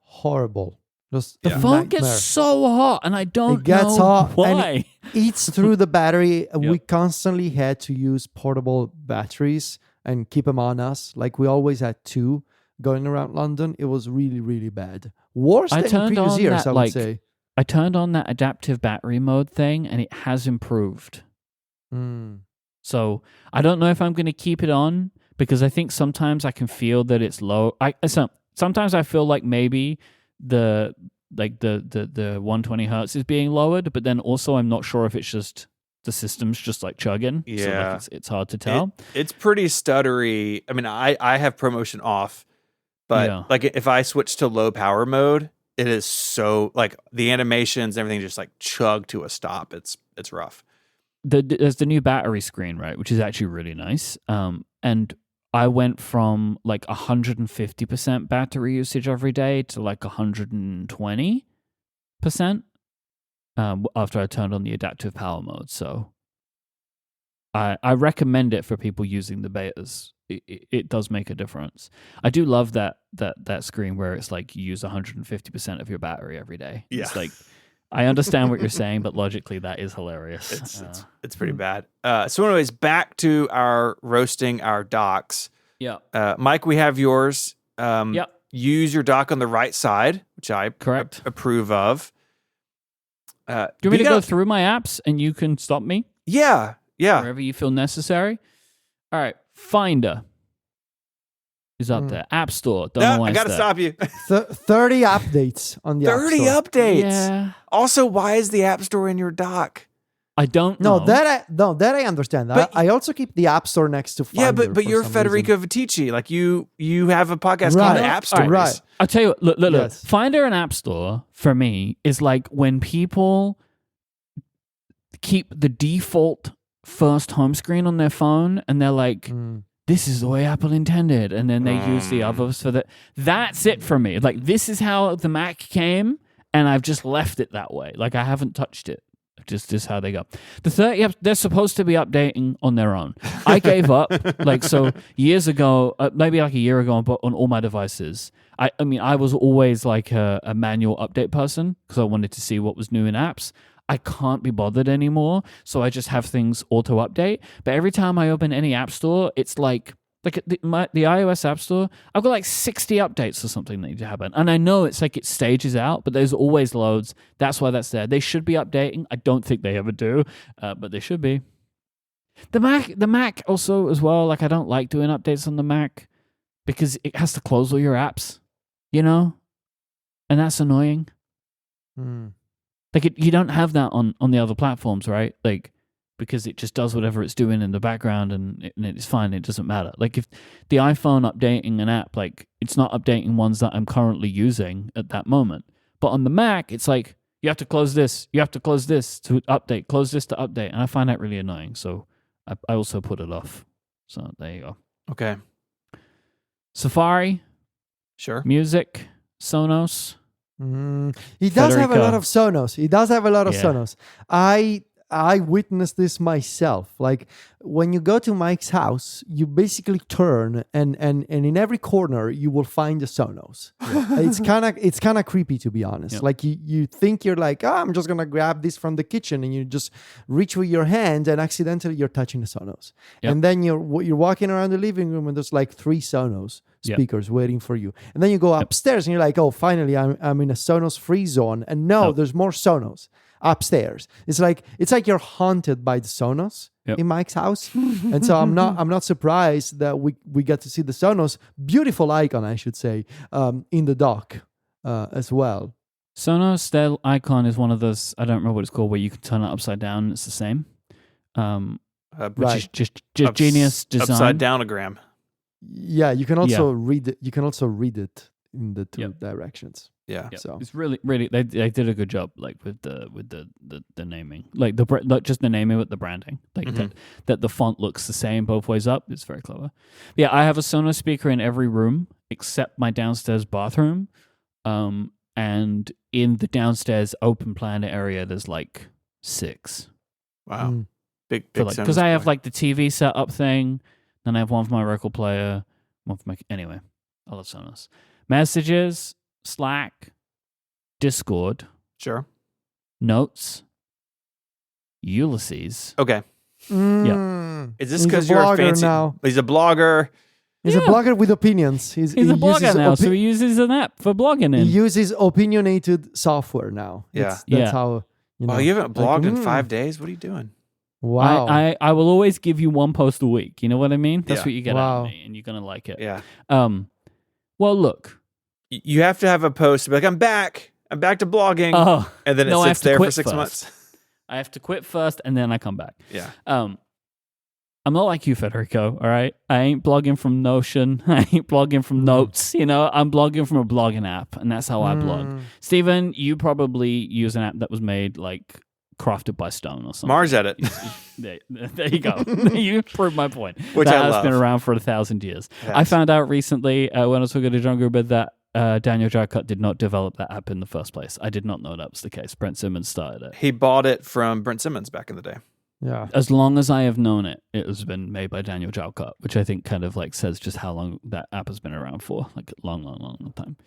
C: horrible. Just
B: The phone gets so hot, and I don't
C: gets
B: know
C: hot,
B: why.
C: and it eats through the battery. We constantly had to use portable batteries and keep them on us. Like we always had 2 going around London. It was really, really bad. Worse than in previous years, I would say.
B: I turned on that adaptive battery mode thing, and it has improved. So I don't know if I'm going to keep it on because I think sometimes I can feel that it's low. Sometimes I feel like maybe the 120 hertz is being lowered, but then also I'm not sure if it's just the system's just like chugging.
A: Yeah,
B: so like it's hard to tell.
A: It's pretty stuttery. I mean, I have ProMotion off, but like if I switch to low power mode, it is so like the animations, everything just like chug to a stop. It's rough.
B: There's the new battery screen, right, which is actually really nice. And I went from like 150% battery usage every day to like 120% after I turned on the adaptive power mode. So I recommend it for people using the betas. It does make a difference. I do love that screen where it's like you use 150% of your battery every day.
A: Yeah.
B: It's like, I understand what you're saying, but logically that is hilarious.
A: It's pretty bad. So anyways, back to our roasting our docks.
B: Yeah.
A: Mike, we have yours.
B: Yep.
A: Use your dock on the right side, which I
B: Correct.
A: approve of.
B: Do you want me to go through my apps and you can stop me?
A: Yeah.
B: Wherever you feel necessary. All right. Finder is up there. App Store. Don't know why
A: I got to stop you.
C: 30 updates on the
A: 30
C: App Store.
A: updates.
B: Yeah.
A: Also, why is the App Store in your dock?
B: I don't know.
C: That I understand.
A: But
C: I also keep the App Store next to Finder.
A: Yeah, but you're Federico Viticci. Like you have a podcast called App Stories.
C: Right.
B: I'll tell you, look.
C: Yes.
B: Finder and App Store, for me, is like when people keep the default first home screen on their phone and they're like, this is the way Apple intended. And then they use the others for that. That's it for me. Like, this is how the Mac came, and I've just left it that way. Like, I haven't touched it. Just how they go. The 30 apps, they're supposed to be updating on their own. I gave up, so years ago, maybe like a year ago on all my devices. I mean, I was always like a manual update person because I wanted to see what was new in apps. I can't be bothered anymore, so I just have things auto-update. But every time I open any app store, it's like the iOS app store, I've got like 60 updates or something that need to happen. And I know it's like it stages out, but there's always loads. That's why that's there. They should be updating. I don't think they ever do, but they should be. The Mac also as well, like I don't like doing updates on the Mac because it has to close all your apps, and that's annoying. Like you don't have that on the other platforms, right? Like because it just does whatever it's doing in the background and it's fine. It doesn't matter. Like if the iPhone updating an app, like it's not updating ones that I'm currently using at that moment. But on the Mac, it's like you have to close this, you have to close this to update, close this to update, and I find that really annoying. So I also put it off. So there you go.
A: Okay.
B: Safari,
A: Sure.
B: Music, Sonos.
C: He does have a
B: Federico.
C: lot of Sonos. He does have a lot of
B: Yeah.
C: Sonos. I witnessed this myself. Like when you go to Mike's house, you basically turn and in every corner you will find a Sonos. It's kind of creepy, to be honest.
B: Yep.
C: Like you think you're like, I'm just gonna grab this from the kitchen, and you just reach with your hand and accidentally you're touching the Sonos.
B: Yep.
C: And then you're walking around the living room and there's like 3 Sonos
B: Yep.
C: speakers waiting for you. And then you go upstairs and you're like, oh, finally I'm in a Sonos free zone. And no, there's more Sonos upstairs. It's like you're haunted by the Sonos in Mike's house. And so I'm not surprised that we get to see the Sonos, beautiful icon, I should say, in the dock as well.
B: Sonos, their icon is one of those, I don't remember what it's called, where you can turn it upside down and it's the same. Which is just genius design.
A: Upside downogram.
C: Yeah, you can also read it. You can also read it in the two directions.
A: Yeah,
C: so
B: it's really they did a good job, like with the naming, like not just the naming, but the branding, like that the font looks the same both ways up. It's very clever. But yeah, I have a Sonos speaker in every room except my downstairs bathroom, and in the downstairs open plan area, there's like 6.
A: Wow, big
B: because I have like the TV setup thing, then I have one for my record player, one for my anyway. I love Sonos. Messages. Slack, Discord,
A: sure,
B: Notes, Ulysses.
A: Okay.
B: Yeah.
A: Is this because you're a fancy?
C: Now.
A: He's a blogger.
C: He's a blogger with opinions. He's
B: a blogger now, so he uses an app for blogging.
C: He uses opinionated software now.
A: Yeah.
C: That's how.
A: Oh, you haven't blogged in 5 days? What are you doing?
C: Wow.
B: I will always give you one post a week. You know what I mean? That's what you get out of me, and you're gonna like it.
A: Yeah.
B: Well, look.
A: You have to have a post to be like, I'm back to blogging. And then it sits there for 6 months.
B: I have to quit first and then I come back.
A: Yeah.
B: I'm not like you, Federico, all right? I ain't blogging from Notion. I ain't blogging from Notes. You know, I'm blogging from a blogging app, and that's how I blog. Steven, you probably use an app that was made like crafted by Stone or something.
A: Mars Edit.
B: There you go. You proved my point.
A: Which
B: that
A: I
B: has
A: love.
B: been around for 1,000 years. I found out recently when I was talking to John Gruber that Daniel Jarcutt did not develop that app in the first place. I did not know that was the case. Brent Simmons started it.
A: He bought it from Brent Simmons back in the day.
C: Yeah.
B: As long as I have known it, it has been made by Daniel Jarcutt, which I think kind of like says just how long that app has been around for, like a long time.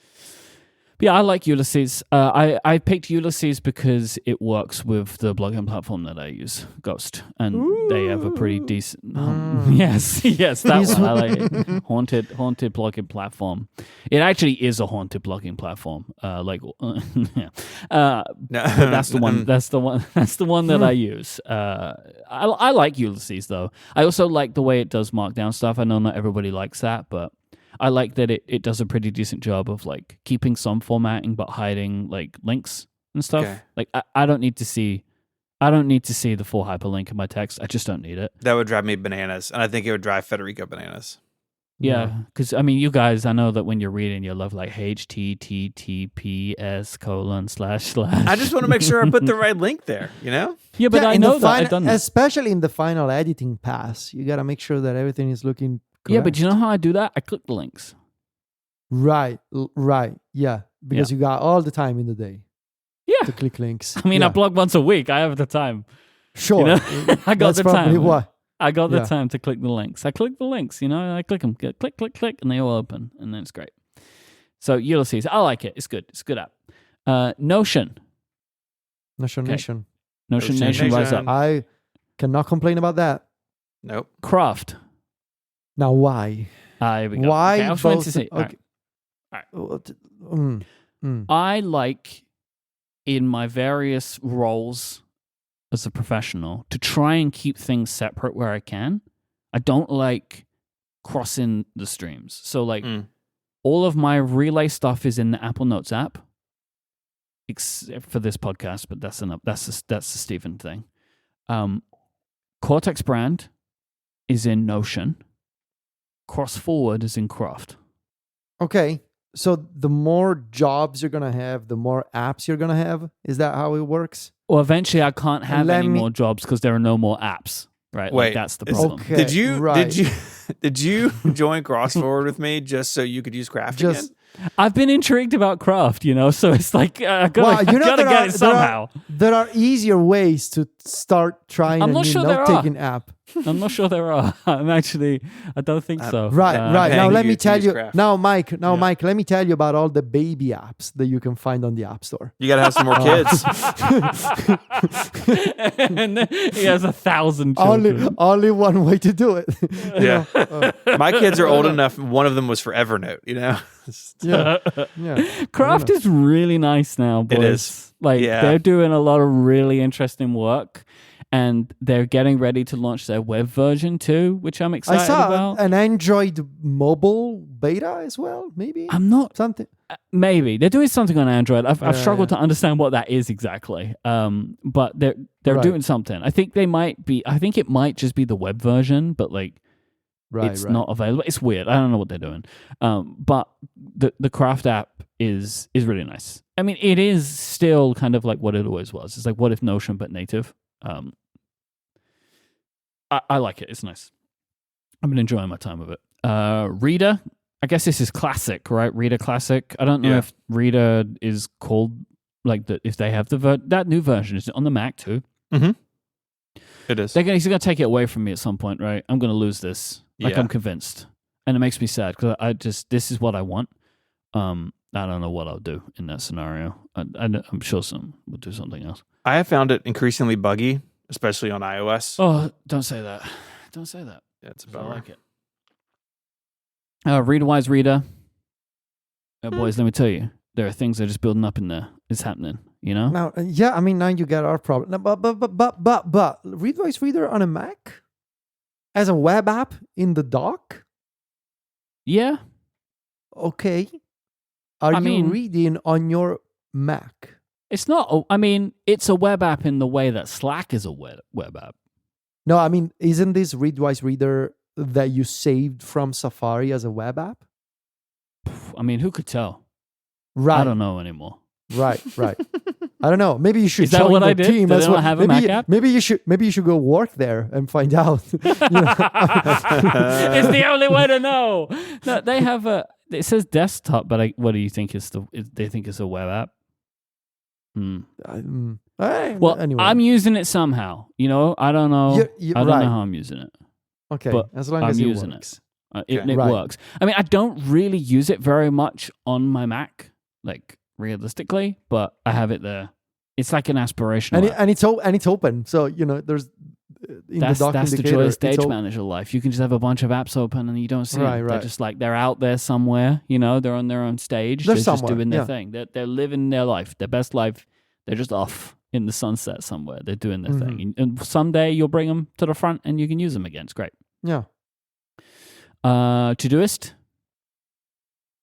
B: But yeah, I like Ulysses. I picked Ulysses because it works with the blogging platform that I use, Ghost, and they have a pretty decent. Yes, that one. I like it. Haunted blogging platform. It actually is a haunted blogging platform. Yeah. But that's the one. That's the one. That's the one that I use. I like Ulysses though. I also like the way it does markdown stuff. I know not everybody likes that, but I like that it does a pretty decent job of like keeping some formatting but hiding like links and stuff.
A: Okay.
B: Like I don't need to see the full hyperlink in my text. I just don't need it.
A: That would drive me bananas, and I think it would drive Federico bananas.
B: Yeah, because I mean, you guys, I know that when you're reading, you love like https://.
A: I just want to make sure I put the right link there. You know?
B: Yeah, but I know that I've done that.
C: Especially in the final editing pass, you gotta make sure that everything is looking correct.
B: Yeah, but you know how I do that? I click the links.
C: Right. Yeah, because you got all the time in the day.
B: Yeah,
C: to click links.
B: I mean, I blog once a week. I have the time.
C: Sure,
B: you know? I got the time.
C: What?
B: I got the time to click the links. I click the links, you know, I click them, click, and they all open, and then it's great. So Ulysses, I like it. It's good. It's a good app. Notion.
C: Notion Nation,
B: rise up.
C: I cannot complain about that.
A: Nope.
B: Craft.
C: Now, why?
B: Here we go.
C: Why?
B: Okay, I was trying to say.
C: Okay.
B: All right. I like, in my various roles as a professional, to try and keep things separate where I can. I don't like crossing the streams. So like all of my relay stuff is in the Apple Notes app, except for this podcast, but that's the Stephen thing. Cortex brand is in Notion. Cross forward is in Craft.
C: Okay. So the more jobs you're going to have, the more apps you're going to have. Is that how it works?
B: Well, eventually I can't have any more jobs because there are no more apps, right?
A: Wait,
B: like that's the problem.
C: Okay,
A: did you join CrossForward with me just so you could use Craft again?
B: I've been intrigued about Craft, you know, so it's like I gotta get it somehow.
C: There are easier ways to start trying a new note-taking app.
B: I'm not sure there are. I don't think so.
C: Right. Now let me tell you.
A: Craft.
C: Now, Mike, let me tell you about all the baby apps that you can find on the App Store.
A: You gotta have some more kids.
B: And then he has 1,000 children.
C: Only one way to do it.
A: Yeah. My kids are old enough. One of them was for Evernote. You know.
C: Yeah.
B: Craft is really nice now, boys.
A: It is.
B: Like they're doing a lot of really interesting work. and they're getting ready to launch their web version too, which I'm excited
C: I saw
B: about.
C: an Android mobile beta as well, maybe.
B: I'm not
C: Something.
B: maybe they're doing something on Android. I've struggled to understand what that is exactly. But they're doing something. I think they might be. I think it might just be the web version, but like it's not available. It's weird. I don't know what they're doing. But the Craft app is really nice. I mean, it is still kind of like what it always was. It's like what if Notion but native. I like it. It's nice. I've been enjoying my time with it. Reader. I guess this is classic, right? Reader Classic. I don't know if Reader is called like if they have that new version. Is it on the Mac too?
A: Mm-hmm. It is.
B: He's going to take it away from me at some point, right? I'm going to lose this. Like I'm convinced, and it makes me sad because this is what I want. I don't know what I'll do in that scenario. I'm sure we'll do something else.
A: I have found it increasingly buggy, especially on iOS.
B: Oh, don't say that. Don't say that.
A: Yeah, it's a bummer.
B: I like it. Reader-wise reader. Boys, let me tell you, there are things that are just building up in there. It's happening, you know?
C: Now, I mean, now you get our problem. No, but Readwise Reader on a Mac as a web app in the dock?
B: Yeah.
C: Okay. Are you reading on your Mac?
B: It's not. I mean, it's a web app in the way that Slack is a web app.
C: No, I mean, isn't this Readwise Reader that you saved from Safari as a web app?
B: I mean, who could tell?
C: Right.
B: I don't know anymore.
C: Right. I don't know. Maybe you should
B: Is that
C: join
B: what
C: the
B: I did?
C: team
B: Did
C: as
B: they
C: well.
B: not have a Mac app?
C: Maybe you should go work there and find out.
B: It's the only way to know. No, they have it says desktop, but what do you think they think it's a web app? Well,
C: anyway.
B: I'm using it somehow. You know, I don't know. I don't know how I'm using it.
C: Okay,
B: but
C: as long
B: I'm
C: as it
B: using
C: works.
B: It works. I mean, I don't really use it very much on my Mac, like realistically, but I have it there. It's like an aspirational app.
C: And it's open. So, you know, there's
B: that's the joy of Stage Manager life. You can just have a bunch of apps open and you don't see them. They're just like, they're out there somewhere, you know, they're on their own stage. They're just doing their thing. They're living their life, their best life. They're just off in the sunset somewhere. They're doing their thing. And someday you'll bring them to the front and you can use them again. It's great.
C: Yeah.
B: Todoist.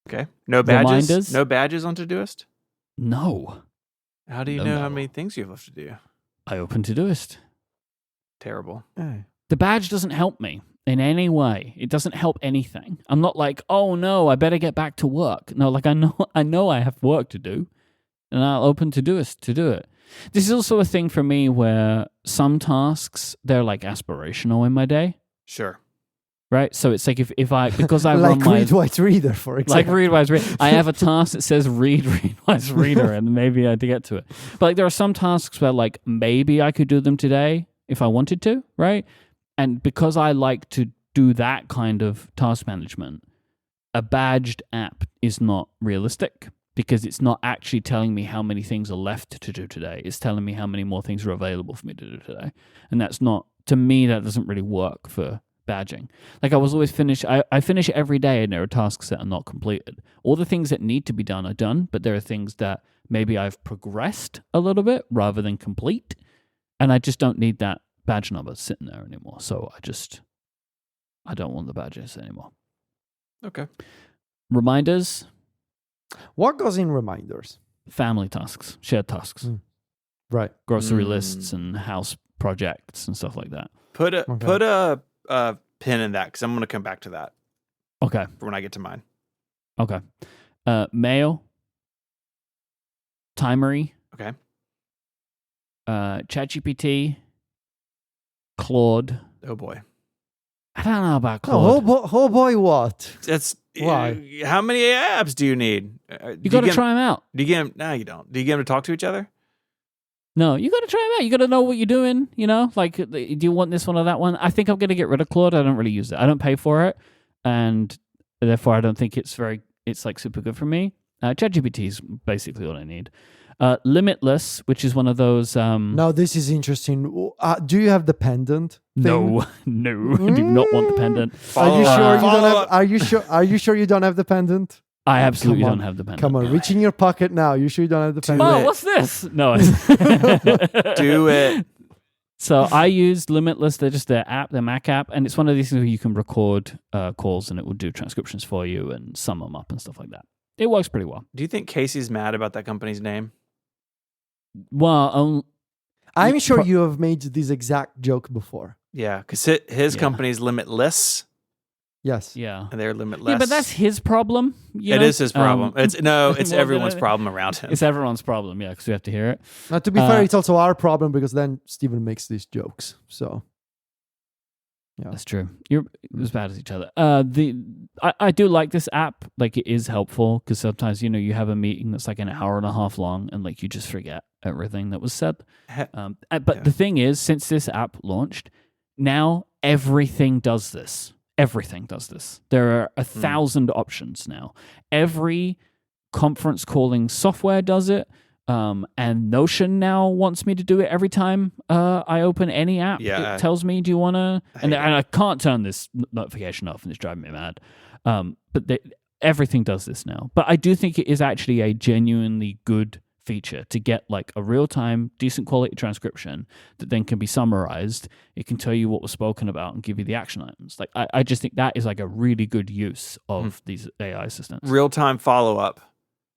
A: Okay. No badges?
B: Reminders?
A: No badges on Todoist?
B: No.
A: How do you know how many things you have left to do?
B: I open Todoist.
A: Terrible.
B: The badge doesn't help me in any way. It doesn't help anything. I'm not like, oh no, I better get back to work. No, like I know I have work to do, and I'll open Todoist to do it. This is also a thing for me where some tasks, they're like aspirational in my day.
A: Sure.
B: Right? So it's like because I
C: like
B: run my...
C: Readwise Reader, for example.
B: Like Readwise Reader. I have a task that says read Readwise Reader, and maybe I had to get to it. But like there are some tasks where like maybe I could do them today if I wanted to, right? And because I like to do that kind of task management, a badged app is not realistic because it's not actually telling me how many things are left to do today. It's telling me how many more things are available for me to do today. And that's not, to me, that doesn't really work for badging. Like I was always I finish every day and there are tasks that are not completed. All the things that need to be done are done, but there are things that maybe I've progressed a little bit rather than complete. And I just don't need that badge number sitting there anymore. So I don't want the badges anymore.
A: Okay.
B: Reminders.
C: What goes in reminders?
B: Family tasks, shared tasks.
C: Right.
B: Grocery lists and house projects and stuff like that.
A: Put a pin in that because I'm going to come back to that.
B: Okay.
A: For when I get to mine.
B: Okay. Mail. Timery.
A: Okay.
B: ChatGPT. Claude.
A: Oh boy.
B: I don't know about Claude.
C: Oh boy, what?
A: That's
C: why?
A: How many apps do you need?
B: You got to try them out.
A: Do you get them? No, you don't. Do you get them to talk to each other?
B: No, you got to try them out. You got to know what you're doing. You know, like, do you want this one or that one? I think I'm going to get rid of Claude. I don't really use it. I don't pay for it, and therefore I don't think it's like super good for me. ChatGPT is basically all I need. Limitless, which is one of those.
C: Now this is interesting. Do you have the pendant thing?
B: No, I do not want the pendant.
C: Are you sure you don't have? Are you sure you don't have the pendant?
B: I absolutely don't have the pendant.
C: Come on, reach in your pocket now. You sure you don't have the pendant?
B: Oh, what's this? No.
A: Do it.
B: So I used Limitless. They're just their app, their Mac app, and it's one of these things where you can record calls and it will do transcriptions for you and sum them up and stuff like that. It works pretty well.
A: Do you think Casey's mad about that company's name?
B: Well,
C: I'm sure you have made this exact joke before.
A: Yeah, because his company's Limitless.
C: Yes.
B: yeah.
A: And they're Limitless.
B: Yeah, but that's his problem.
A: It is his problem. It's
B: more
A: everyone's
B: than-
A: problem around him.
B: It's everyone's problem, yeah, because we have to hear it.
C: Now, to be fair, it's also our problem because then Steven makes these jokes. So, yeah.
B: That's true. You're as bad as each other. I do like this app. Like, it is helpful because sometimes, you have a meeting that's like an hour and a half long and like you just forget everything that was said. But the thing is, since this app launched, now everything does this. Everything does this. There are 1,000 options now. Every conference calling software does it. And Notion now wants me to do it every time I open any app.
A: Yeah,
B: it tells me, do you want to... And I can't turn this notification off and it's driving me mad. But everything does this now. But I do think it is actually a genuinely good feature to get like a real-time, decent quality transcription that then can be summarized. It can tell you what was spoken about and give you the action items. Like I just think that is like a really good use of these AI assistants.
A: Real-time follow-up.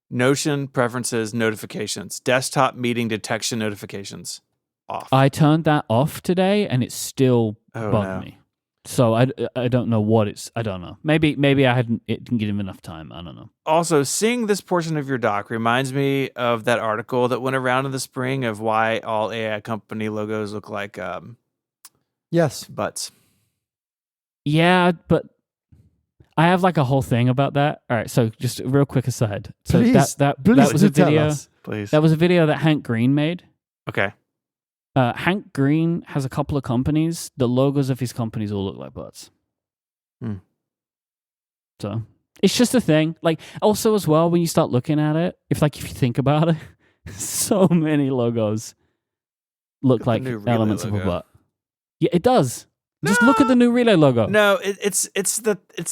A: Notion preferences notifications. Desktop meeting detection notifications. Off.
B: I turned that off today and it still bugged me. So I don't know what it's... I don't know. Maybe it didn't give him enough time. I don't know.
A: Also, seeing this portion of your doc reminds me of that article that went around in the spring of why all AI company logos look like
C: Yes.
A: butts.
B: Yeah, but I have like a whole thing about that. All right, so just a real quick aside. So
C: Please
B: that was a
C: tell
B: video.
C: us.
A: Please.
B: That was a video that Hank Green made.
A: Okay.
B: Hank Green has a couple of companies. The logos of his companies all look like butts. So it's just a thing. Like, also as well, when you start looking at it, if you think about it, so many logos look like elements of a butt. Yeah, it does. Just look at the new Relay logo.
A: No, it's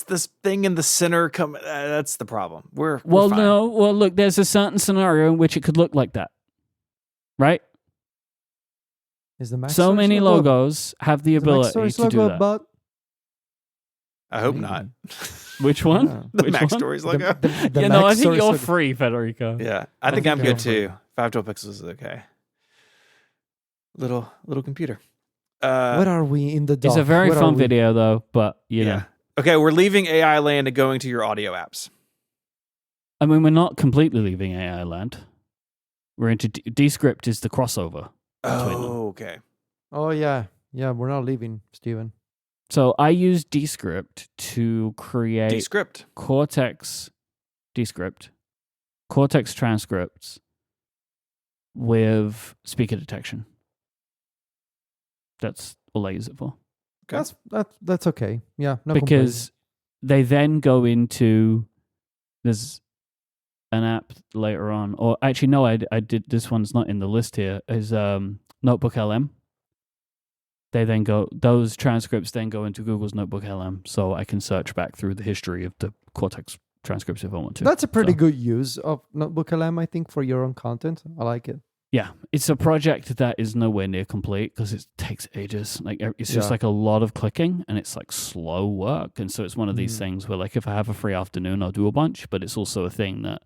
A: this thing in the center. That's the problem. We're fine.
B: Well, look, there's a certain scenario in which it could look like that, right?
C: Is the Mac
B: so
C: Stories
B: many
C: logo,
B: logos have the ability to do that.
C: But
A: I hope not.
B: Which one?
C: Yeah.
A: The
B: Which
A: Mac
B: one?
A: Stories logo.
B: Yeah, no, I think you're free, Federico.
A: Yeah, I think I'm good too. 512 pixels is okay. Little computer.
C: What are we in the dock?
B: It's a very fun video, though, but, you know.
A: Okay, we're leaving AI land and going to your audio apps.
B: I mean, we're not completely leaving AI land. We're into... Descript is the crossover.
A: Oh, okay.
C: Oh, yeah. Yeah, we're not leaving, Steven.
B: So I use Descript to create...
A: Descript.
B: Cortex transcripts with speaker detection. That's all I use it for.
A: Okay.
C: That's okay. Yeah, no
B: because they then go into... There's an app later on, or actually no, I did. This one's not in the list here. Is Notebook LM. They then go; those transcripts then go into Google's Notebook LM, so I can search back through the history of the Cortex transcripts if I want to.
C: That's a pretty good use of Notebook LM, I think, for your own content. I like it.
B: Yeah, it's a project that is nowhere near complete because it takes ages. Like it's just like a lot of clicking and it's like slow work, and so it's one of these things where like if I have a free afternoon, I'll do a bunch, but it's also a thing that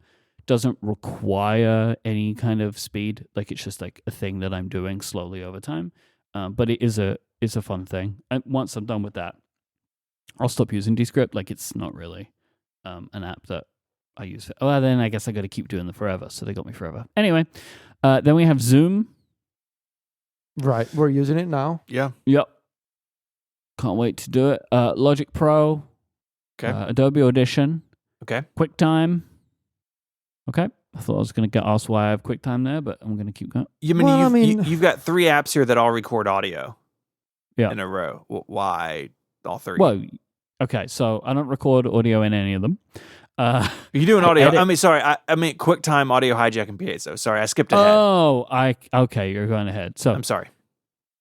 B: doesn't require any kind of speed. Like it's just like a thing that I'm doing slowly over time. But it's a fun thing. And once I'm done with that, I'll stop using Descript. Like it's not really an app that I use. Oh, then I guess I got to keep doing them forever. So they got me forever. Anyway, then we have Zoom.
C: Right, we're using it now.
A: Yeah.
B: Yep. Can't wait to do it. Logic Pro.
A: Okay.
B: Adobe Audition.
A: Okay.
B: QuickTime. Okay. I thought I was going to get asked why I have QuickTime there, but I'm going to keep going.
A: You've got 3 apps here that all record audio in a row. Why all 3?
B: Well, okay, so I don't record audio in any of them.
A: You're doing audio. I mean, sorry. I mean, QuickTime, audio hijack, and piezo. Sorry, I skipped ahead.
B: Oh, okay, you're going ahead. So
A: I'm sorry.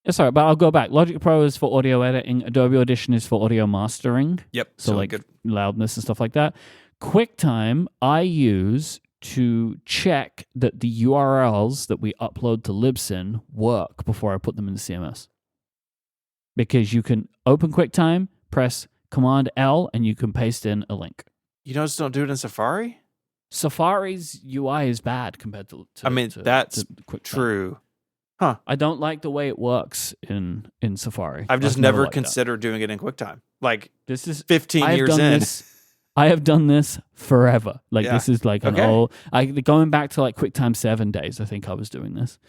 B: It's all right, but I'll go back. Logic Pro is for audio editing. Adobe Audition is for audio mastering.
A: Yep.
B: So like good loudness and stuff like that. QuickTime, I use to check that the URLs that we upload to Libsyn work before I put them into CMS. Because you can open QuickTime, press Command L, and you can paste in a link.
A: You just don't do it in Safari?
B: Safari's UI is bad compared to
A: that's
B: QuickTime.
A: true. Huh.
B: I don't like the way it works in Safari.
A: I've just never considered doing it in QuickTime. Like,
B: this is
A: 15 years in.
B: I have done this forever. Like, this is like an old... going back to like QuickTime 7 days, I think I was doing this.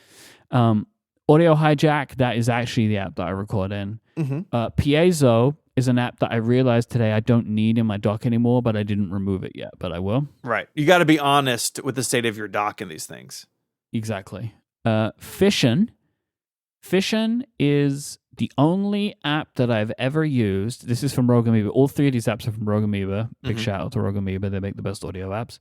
B: Audio Hijack, that is actually the app that I record in. Piezo is an app that I realized today I don't need in my dock anymore, but I didn't remove it yet, but I will.
A: Right. You got to be honest with the state of your dock in these things.
B: Exactly. Fission. Fission is the only app that I've ever used. This is from Rogue Amoeba. All three of these apps are from Rogue Amoeba. Big shout out to Rogue Amoeba. They make the best audio apps.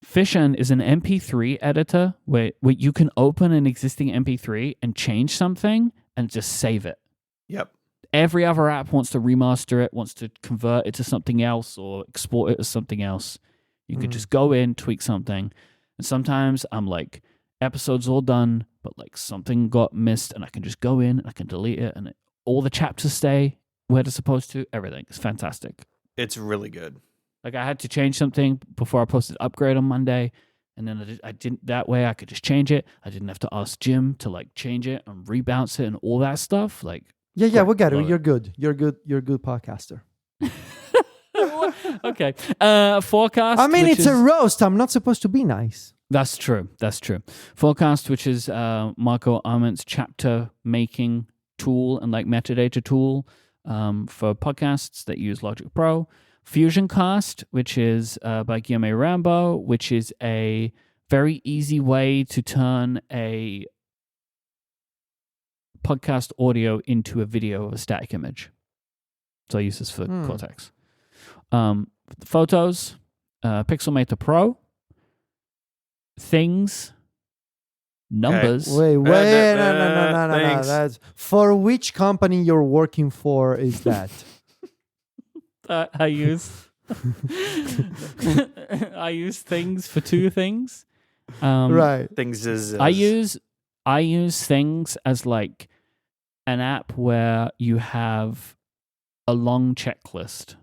B: Fission is an MP3 editor where you can open an existing MP3 and change something and just save it.
A: Yep.
B: Every other app wants to remaster it, wants to convert it to something else or export it as something else. You could just go in, tweak something. And sometimes I'm like, episode's all done, but like something got missed and I can just go in and I can delete it and all the chapters stay where they're supposed to. Everything. It's fantastic.
A: It's really good.
B: Like I had to change something before I posted upgrade on Monday, and then I didn't. That way I could just change it. I didn't have to ask Jim to like change it and rebounce it and all that stuff. Like
C: yeah, we got it. You're good. You're good podcaster.
B: Okay. Forecast.
C: I mean, it's a roast. I'm not supposed to be nice.
B: That's true. Forecast, which is Marco Arment's chapter making tool and like metadata tool for podcasts that use Logic Pro. FusionCast, which is by Guillaume Rambo, which is a very easy way to turn a podcast audio into a video of a static image. So I use this for Cortex. Photos, Pixelmator Pro, Things, Numbers.
C: Okay. Wait, no. That's for which company you're working for is that?
B: I use Things for two things.
C: Right.
A: Things is
B: I use Things as like an app where you have a long checklist.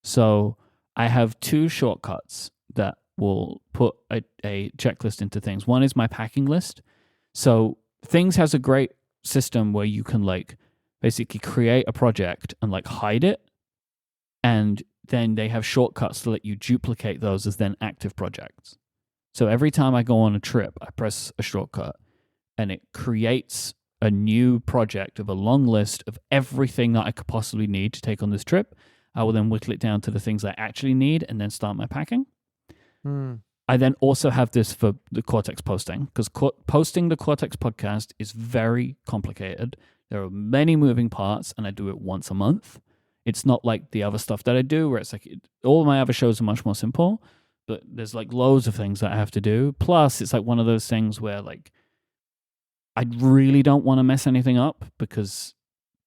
B: So I have two shortcuts that will put a checklist into Things. One is my packing list. So Things has a great system where you can like basically create a project and like hide it. And then they have shortcuts to let you duplicate those as then active projects. So every time I go on a trip, I press a shortcut and it creates a new project of a long list of everything that I could possibly need to take on this trip. I will then whittle it down to the things I actually need and then start my packing. I then also have this for the Cortex posting because posting the Cortex podcast is very complicated. There are many moving parts and I do it once a month. It's not like the other stuff that I do where it's like all of my other shows are much more simple, but there's like loads of things that I have to do. Plus, it's like one of those things where like I really don't want to mess anything up because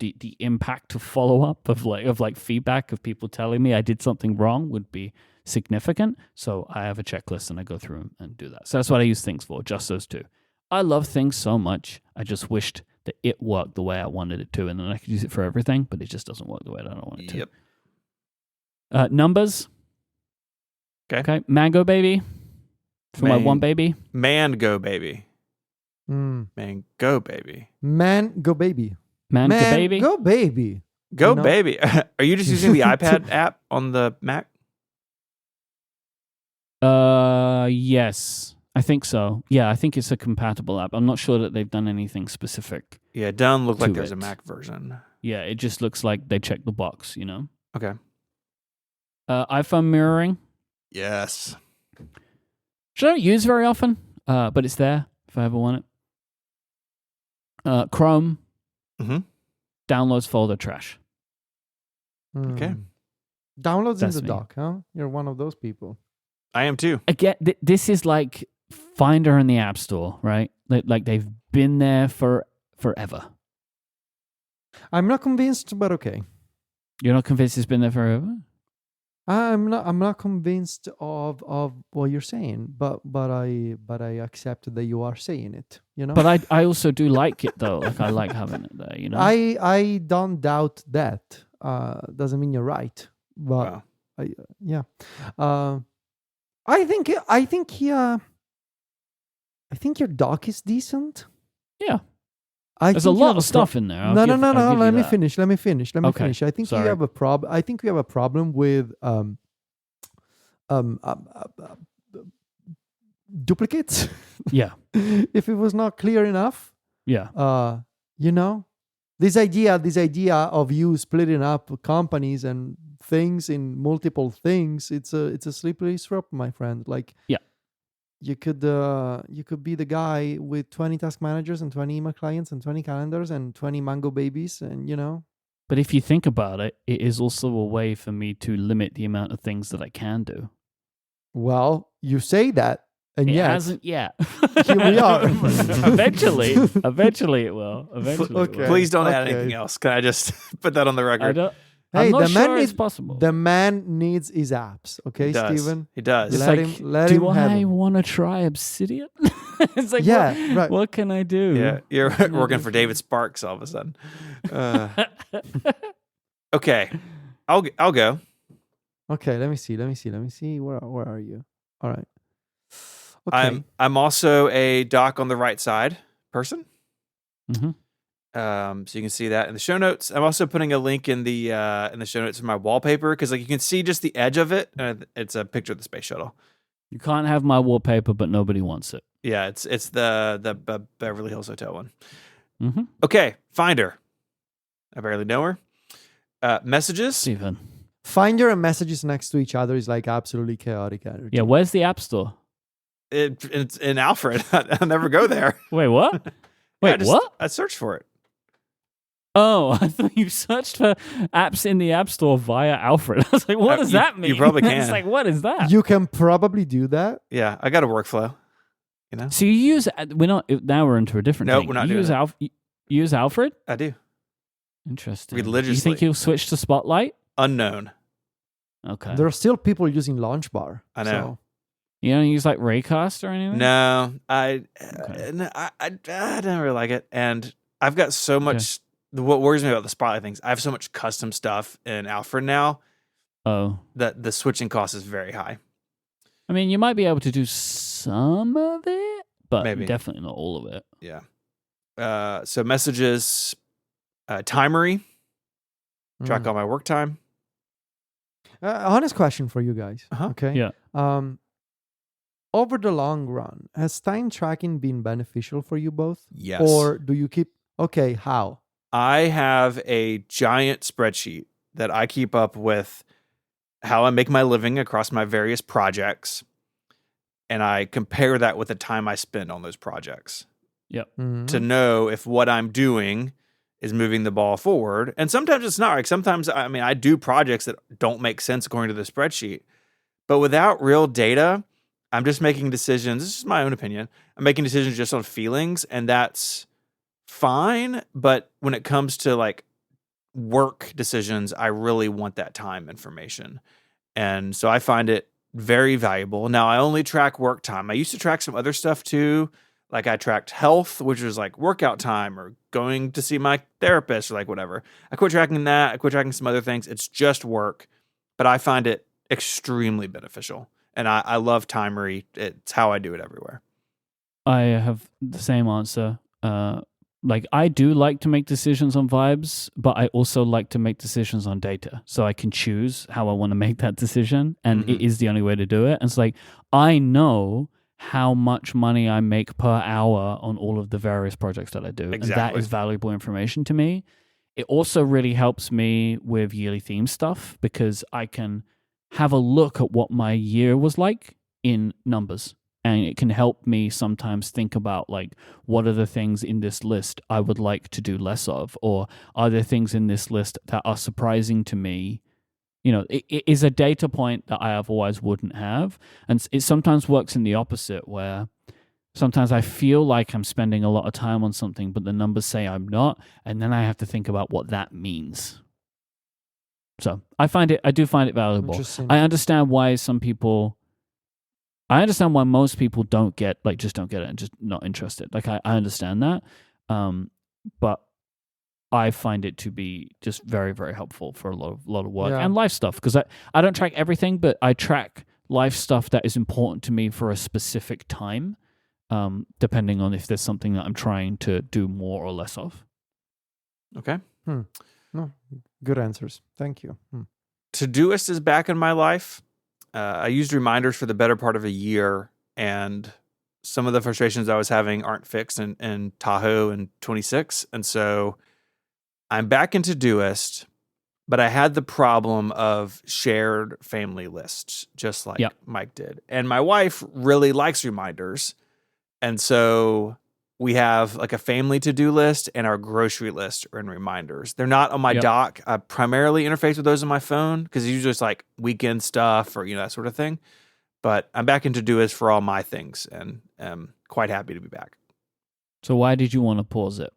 B: the impact of follow-up of like feedback of people telling me I did something wrong would be significant. So I have a checklist and I go through and do that. So that's what I use Things for, just those two. I love Things so much. I just wished that it worked the way I wanted it to, and then I could use it for everything, but it just doesn't work the way I don't want it to.
A: Yep.
B: Numbers. Okay. Mango Baby. For my one baby.
A: Mango Baby. Mango Baby.
C: Mango Baby.
B: Mango Baby.
C: Go Baby.
A: Go Baby. Are you just using the iPad app on the Mac?
B: Yes. I think so. Yeah, I think it's a compatible app. I'm not sure that they've done anything specific.
A: Yeah, it doesn't look like there's a Mac version.
B: Yeah, it just looks like they checked the box, you know?
A: Okay.
B: iPhone mirroring.
A: Yes.
B: Which I don't use very often, but it's there if I ever want it. Chrome. Downloads folder trash.
A: Okay.
C: Downloads in the dock, huh? You're one of those people.
A: I am too.
B: Again, this is like Finder in the App Store, right? Like they've been there forever.
C: I'm not convinced, but okay.
B: You're not convinced it's been there forever?
C: I'm not convinced of what you're saying, but I accept that you are saying it.
B: But I also do like it though. Like I like having it there.
C: I don't doubt that. Doesn't mean you're right, but
A: Wow.
C: yeah. Uh, I think your doc is decent.
B: Yeah.
C: I
B: There's a
C: think you
B: lot
C: have
B: of stuff in there. I'll
C: No.
B: give
C: Let
B: you
C: me
B: that.
C: finish. Let me
B: Okay,
C: finish. I think you
B: sorry.
C: have a problem. I think you have a problem with um, um, uh, duplicates.
B: Yeah.
C: If it was not clear enough,
B: Yeah.
C: you know, this idea of you splitting up companies and things in multiple things, it's a slippery slope, my friend. Like,
B: Yeah.
C: you could be the guy with 20 task managers and 20 email clients and 20 calendars and 20 mango babies, and
B: But if you think about it, it is also a way for me to limit the amount of things that I can do.
C: well, you say that, and
B: It
C: yet
B: hasn't yet.
C: here we are.
B: Eventually it will. Eventually, it
C: Okay.
B: will.
A: Please don't add
C: Okay.
A: anything else. Can I just put that on the
B: I
A: record?
B: don't.
C: Hey,
B: I'm not
C: the man
B: sure it's
C: needs
B: possible.
C: the man needs his apps. Okay,
A: He does.
C: Steven?
A: He does.
B: It's
C: Let
B: like,
C: him
B: do
C: have
B: I
C: him.
B: want to try Obsidian? It's like,
C: Yeah, right.
B: what can I do?
A: Yeah, you're
B: What can I
A: working
B: do
A: for David Sparks all of a sudden. Okay, I'll go.
C: Okay, let me see. Where are you? All right. Okay.
A: I'm also a dock on the right side person.
B: hmm
A: So you can see that in the show notes. I'm also putting a link in the show notes for my wallpaper because like you can see just the edge of it. It's a picture of the space shuttle.
B: You can't have my wallpaper, but nobody wants it.
A: Yeah, it's the Beverly Hills Hotel one.
B: Mm-hmm.
A: Okay, Finder. I barely know her. Messages.
B: Stephen.
C: Finder and messages next to each other is like absolutely chaotic energy.
B: Yeah, where's the App Store?
A: It's in Alfred. I'll never go there.
B: Wait, what? Wait, what?
A: I searched for it.
B: Oh, I thought you searched for apps in the App Store via Alfred. I was like, what does that mean?
A: You probably can.
B: It's like, what is that?
C: You can probably do that.
A: Yeah, I got a workflow. You know.
B: So you use, we're not, now we're into a different
A: No,
B: thing.
A: we're not
B: You
A: doing
B: use
A: that.
B: you use Alfred?
A: I do.
B: Interesting.
A: Religiously.
B: You think he'll switch to Spotlight?
A: Unknown.
B: Okay.
C: There are still people using Launchbar.
A: I know.
B: You don't use like Raycast or anything?
A: No,
B: Okay.
A: I don't really like it, and I've got so much. What worries me about the Spotlight things, I have so much custom stuff in Alfred now
B: Oh.
A: that the switching cost is very high.
B: I mean, you might be able to do some of it, but
A: Maybe.
B: definitely not all of it.
A: Yeah. So messages, Timery, track all my work time.
C: Honest question for you guys.
A: Uh-huh.
C: Okay.
B: Yeah.
C: Over the long run, has time tracking been beneficial for you both?
A: Yes.
C: Or do you keep? Okay, how?
A: I have a giant spreadsheet that I keep up with how I make my living across my various projects, and I compare that with the time I spend on those projects
C: Mhm.
A: to know if what I'm doing is moving the ball forward. And sometimes it's not. Like sometimes, I mean, I do projects that don't make sense according to the spreadsheet, but without real data, I'm just making decisions. This is my own opinion. I'm making decisions just on feelings, and that's fine. But when it comes to like work decisions, I really want that time information. And so I find it very valuable. Now, I only track work time. I used to track some other stuff too. Like I tracked health, which was like workout time or going to see my therapist or like whatever. I quit tracking that. I quit tracking some other things. It's just work. But I find it extremely beneficial. And I love Timery. It's how I do it everywhere.
B: I have the same answer. Like I do like to make decisions on vibes, but I also like to make decisions on data. So I can choose how I want to make that decision, and it is the only way to do it. And it's like I know how much money I make per hour on all of the various projects that I do.
A: Exactly.
B: And that is valuable information to me. It also really helps me with yearly theme stuff because I can have a look at what my year was like in numbers. And it can help me sometimes think about like, what are the things in this list I would like to do less of? Or are there things in this list that are surprising to me? You know, it is a data point that I otherwise wouldn't have. And it sometimes works in the opposite where sometimes I feel like I'm spending a lot of time on something, but the numbers say I'm not. And then I have to think about what that means. So I do find it valuable. I understand why most people don't get it and just not interested. Like I understand that. But I find it to be just very, very helpful for a lot of work and life stuff, because I don't track everything, but I track life stuff that is important to me for a specific time, depending on if there's something that I'm trying to do more or less of.
A: Okay.
C: No, good answers. Thank you.
A: Todoist is back in my life. I used reminders for the better part of a year, and some of the frustrations I was having aren't fixed in Tahoe and 26. And so I'm back in Todoist, but I had the problem of shared family lists, just like Mike did. And my wife really likes reminders. And so we have like a family to-do list, and our grocery list are in reminders. They're not on my dock. I primarily interface with those on my phone because it's usually just like weekend stuff or, that sort of thing. But I'm back in Todoist for all my things, and I'm quite happy to be back.
B: So why did you want to pause it?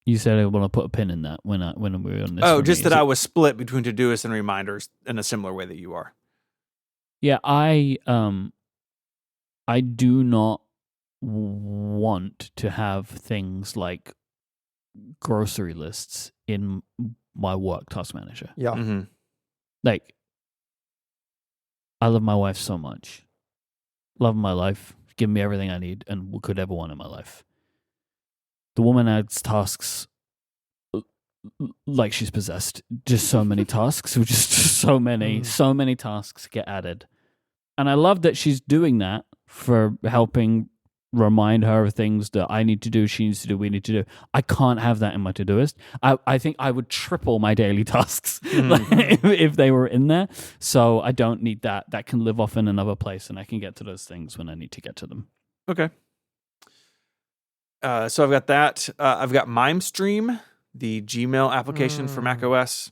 B: You said I want to put a pin in that when we were on this.
A: Oh, just that I was split between Todoist and reminders in a similar way that you are.
B: Yeah, I do not want to have things like grocery lists in my work task manager.
C: Yeah.
A: Mm-hmm.
B: Like, I love my wife so much. Love my life. Give me everything I need and could ever want in my life. The woman adds tasks like she's possessed. Just so many tasks. Just so many tasks get added. And I love that she's doing that for helping remind her of things that I need to do, she needs to do, we need to do. I can't have that in my Todoist. I think I would triple my daily tasks if they were in there. So I don't need that. That can live off in another place, and I can get to those things when I need to get to them.
A: Okay. So I've got that. I've got MimeStream, the Gmail application for macOS.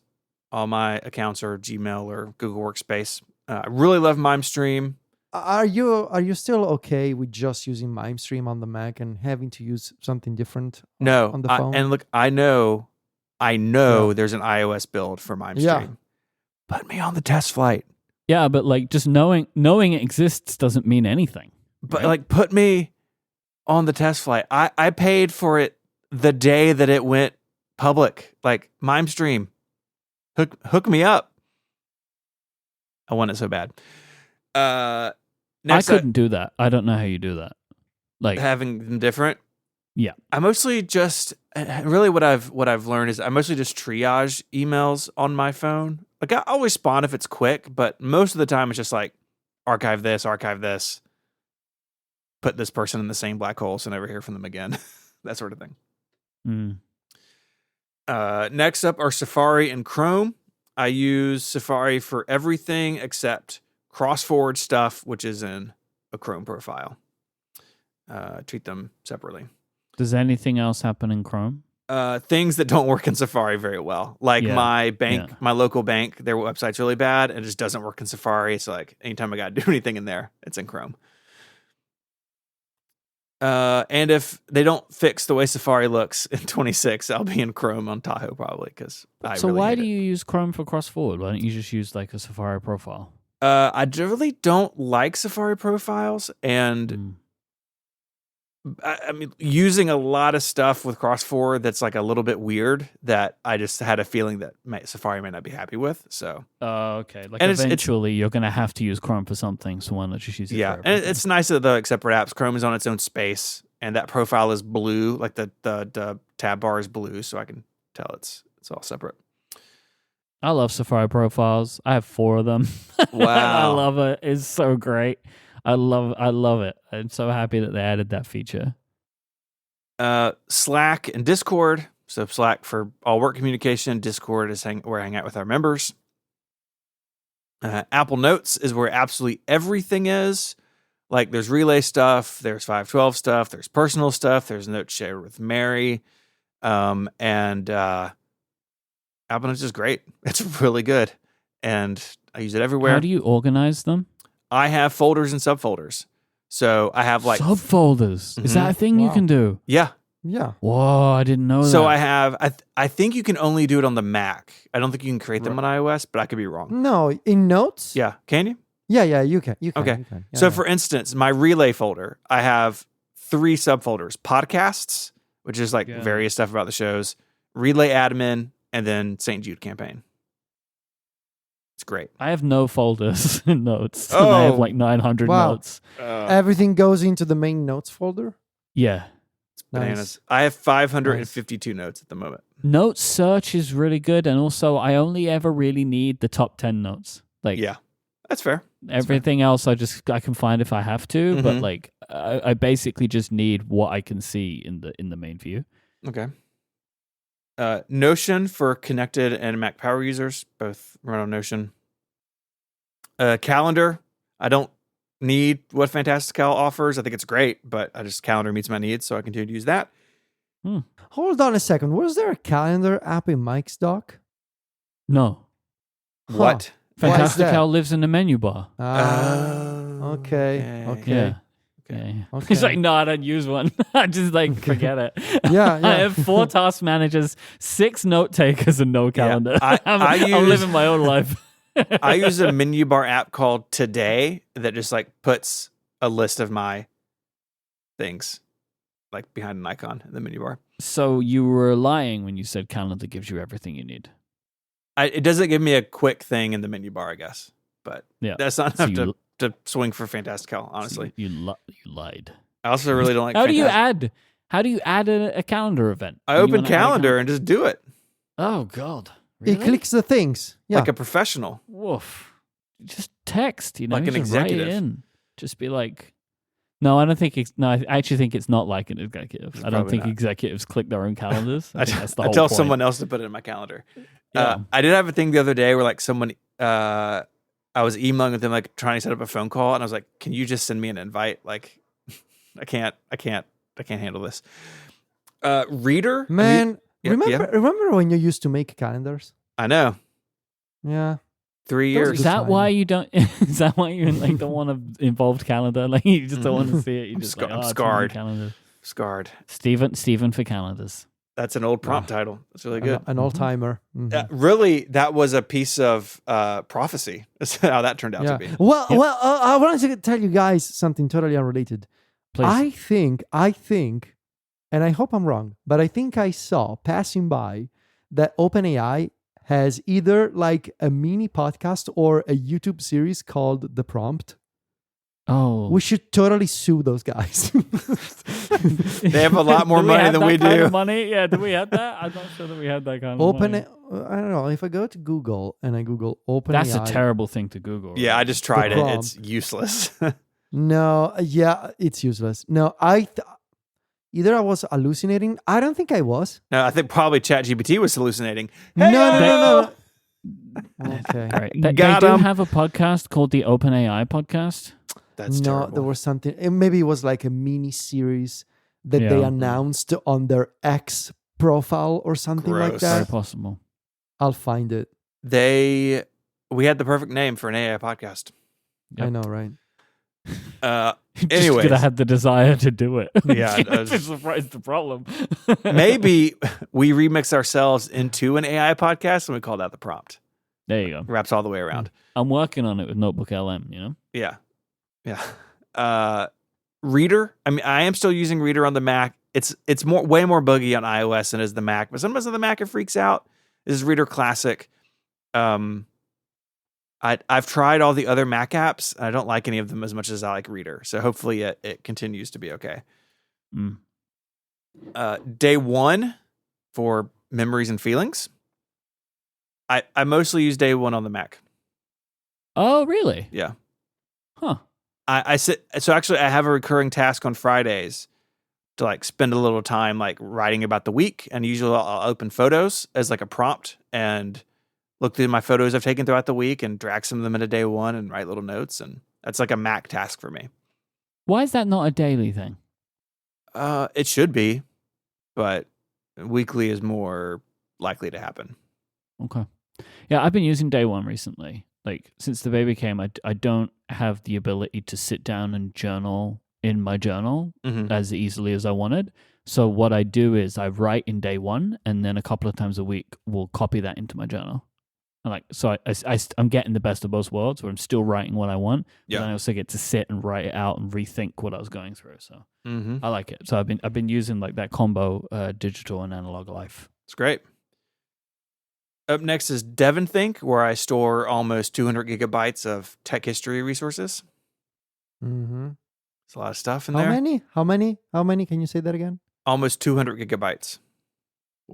A: All my accounts are Gmail or Google Workspace. I really love MimeStream.
C: Are you still okay with just using MimeStream on the Mac and having to use something different on the phone?
A: And look, I know there's an iOS build for MimeStream. Yeah. Put me on the test flight.
B: Yeah, but like just knowing it exists doesn't mean anything.
A: But like put me on the test flight. I paid for it the day that it went public. Like MimeStream. Hook me up. I want it so bad.
B: I couldn't do that. I don't know how you do that. Like
A: having them different.
B: Yeah.
A: I mostly just really what I've learned is I mostly just triage emails on my phone. Like I always respond if it's quick, but most of the time it's just like archive this, put this person in the same black hole so never hear from them again. That sort of thing. Next up are Safari and Chrome. I use Safari for everything except cross-forward stuff, which is in a Chrome profile. Treat them separately.
B: Does anything else happen in Chrome?
A: Things that don't work in Safari very well. Like my bank, my local bank, their website's really bad and it just doesn't work in Safari. It's like anytime I got to do anything in there, it's in Chrome. And if they don't fix the way Safari looks in 26, I'll be in Chrome on Tahoe probably because
B: why do you use Chrome for cross-forward? Why don't you just use like a Safari profile?
A: I really don't like Safari profiles, and I mean, using a lot of stuff with cross-forward that's like a little bit weird that I just had a feeling that Safari might not be happy with. So,
B: okay. Like and eventually you're going to have to use Chrome for something, so why not just use it for everything?
A: And it's nice that the separate apps, Chrome is on its own space, and that profile is blue, like the tab bar is blue, so I can tell it's all separate.
B: I love Safari profiles. I have 4 of them.
A: Wow.
B: I love it. It's so great. I love it. I'm so happy that they added that feature.
A: Slack and Discord. So Slack for all work communication. Discord is where I hang out with our members. Apple Notes is where absolutely everything is. Like there's Relay stuff, there's 512 stuff, there's personal stuff, there's notes shared with Mary. And Apple Notes is great. It's really good. And I use it everywhere.
B: How do you organize them?
A: I have folders and subfolders. So I have like
B: subfolders. Is that a thing you can do?
A: Yeah.
C: Yeah.
B: Whoa, I didn't know that.
A: So I think you can only do it on the Mac. I don't think you can create them on iOS, but I could be wrong.
C: No, in Notes?
A: Yeah, can you?
C: Yeah, you can.
A: Okay.
C: You can. Yeah,
A: So
C: yeah.
A: for instance, my Relay folder, I have 3 subfolders: podcasts, which is like various stuff about the shows, Relay admin, and then St. Jude campaign. It's great.
B: I have no folders in Notes. And I have like 900 notes.
C: Everything goes into the main Notes folder?
B: Yeah.
A: It's bananas. Nice. I have 552 notes at the moment.
B: Note search is really good, and also I only ever really need the top 10 notes. Like,
A: yeah, that's fair.
B: Everything else I can find if I have to, but like I basically just need what I can see in the main view.
A: Okay. Notion for connected and Mac Power users, both run on Notion. Calendar, I don't need what Fantastical offers. I think it's great, but Calendar meets my needs, so I continue to use that.
C: Hold on a second. Was there a calendar app in Mike's dock?
B: No.
A: What?
B: Fantastical lives in the menu bar.
C: Okay.
B: Yeah. Okay. He's like, no, I don't use one. I just like forget it.
C: Yeah.
B: I have 4 task managers, 6 note takers, and no calendar.
A: Yeah.
B: I'm living my own life.
A: I use a menu bar app called Today that just like puts a list of my things like behind an icon in the menu bar.
B: So you were lying when you said calendar gives you everything you need.
A: It doesn't give me a quick thing in the menu bar, I guess, but that's not enough to swing for Fantastical, honestly.
B: So you lied.
A: I also really don't like.
B: How do you add a calendar event?
A: I open Calendar and just do it.
B: Oh God! Really?
C: It clicks the things,
A: like a professional.
B: Woof! Just text,
A: like an executive.
B: Write it in. Just be like, no, I don't think. I actually think it's not like an executive. I don't think executives click their own calendars. I
A: tell someone else to put it in my calendar.
B: Yeah.
A: I did have a thing the other day where like someone, I was emailing with them, like trying to set up a phone call, and I was like, "Can you just send me an invite? Like, I can't handle this." Reader,
C: man. Remember when you used to make calendars?
A: I know.
C: Yeah.
A: 3 years.
B: Is that why you don't? Is that why you like don't want to involved calendar? Like you just don't want to see it. You just
A: I'm scarred.
B: Scarred. Steven for calendars.
A: That's an old prompt title. That's really good.
C: An old timer.
A: Really, that was a piece of prophecy. That's how that turned out to be.
C: Well, I wanted to tell you guys something totally unrelated.
B: Please.
C: I think, and I hope I'm wrong, but I think I saw passing by that OpenAI has either like a mini podcast or a YouTube series called The Prompt.
B: Oh,
C: we should totally sue those guys.
A: They have a lot more money than we do.
B: Kind of money? Yeah, do we have that? I'm not sure that we had that kind of money.
C: I don't know. If I go to Google and I Google OpenAI,
B: that's a terrible thing to Google.
A: Yeah, I just tried it. It's useless.
C: No, it's useless. No, either I was hallucinating. I don't think I was.
A: No, I think probably ChatGPT was hallucinating.
C: Hey, no. Okay.
B: All right. They do have a podcast called the OpenAI podcast.
A: That's terrible.
C: There was something. Maybe it was like a mini series that they announced on their X profile or something like that.
B: Very possible.
C: I'll find it.
A: We had the perfect name for an AI podcast.
C: Yep. I know, right?
A: Anyway,
B: I had the desire to do it.
A: Yeah,
B: it's the problem.
A: Maybe we remix ourselves into an AI podcast and we call that The Prompt.
B: There you go.
A: Wraps all the way around.
B: I'm working on it with Notebook LM. You know.
A: Yeah. Reader. I mean, I am still using Reader on the Mac. It's way more buggy on iOS than is the Mac, but sometimes on the Mac it freaks out. This is Reader Classic. I've tried all the other Mac apps. And I don't like any of them as much as I like Reader. So hopefully it continues to be okay. Day one for memories and feelings. I mostly use Day one on the Mac.
B: Oh, really?
A: Yeah.
B: Huh.
A: So actually I have a recurring task on Fridays to like spend a little time like writing about the week, and usually I'll open photos as like a prompt and look through my photos I've taken throughout the week and drag some of them into Day one and write little notes, and that's like a Mac task for me.
B: Why is that not a daily thing?
A: It should be, but weekly is more likely to happen.
B: Okay. Yeah, I've been using Day one recently. Like since the baby came, I don't have the ability to sit down and journal in my journal as easily as I wanted. So what I do is I write in day one, and then a couple of times a week we'll copy that into my journal. And I'm getting the best of both worlds, where I'm still writing what I want, but then I also get to sit and write it out and rethink what I was going through. So I like it. So I've been using like that combo, digital and analog life.
A: It's great. Up next is DevonThink, where I store almost 200 gigabytes of tech history resources.
C: Mm-hmm.
A: There's a lot of stuff in there.
C: How many? Can you say that again?
A: Almost 200 gigabytes.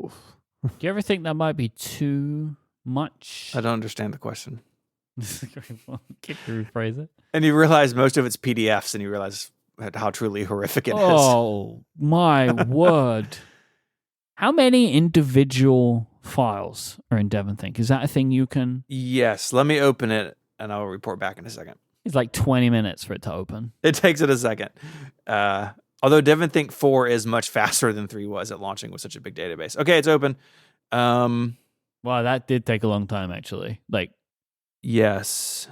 C: Oof.
B: Do you ever think that might be too much?
A: I don't understand the question.
B: Can you rephrase it?
A: And you realize most of it's PDFs, and you realize how truly horrific it is.
B: Oh, my word. How many individual files are in DevonThink? Is that a thing you can...
A: Yes. Let me open it, and I'll report back in a second.
B: It's like 20 minutes for it to open.
A: It takes it a second. Although DevonThink 4 is much faster than 3 was at launching with such a big database. Okay, it's open.
B: Wow, that did take a long time, actually. Like,
A: yes.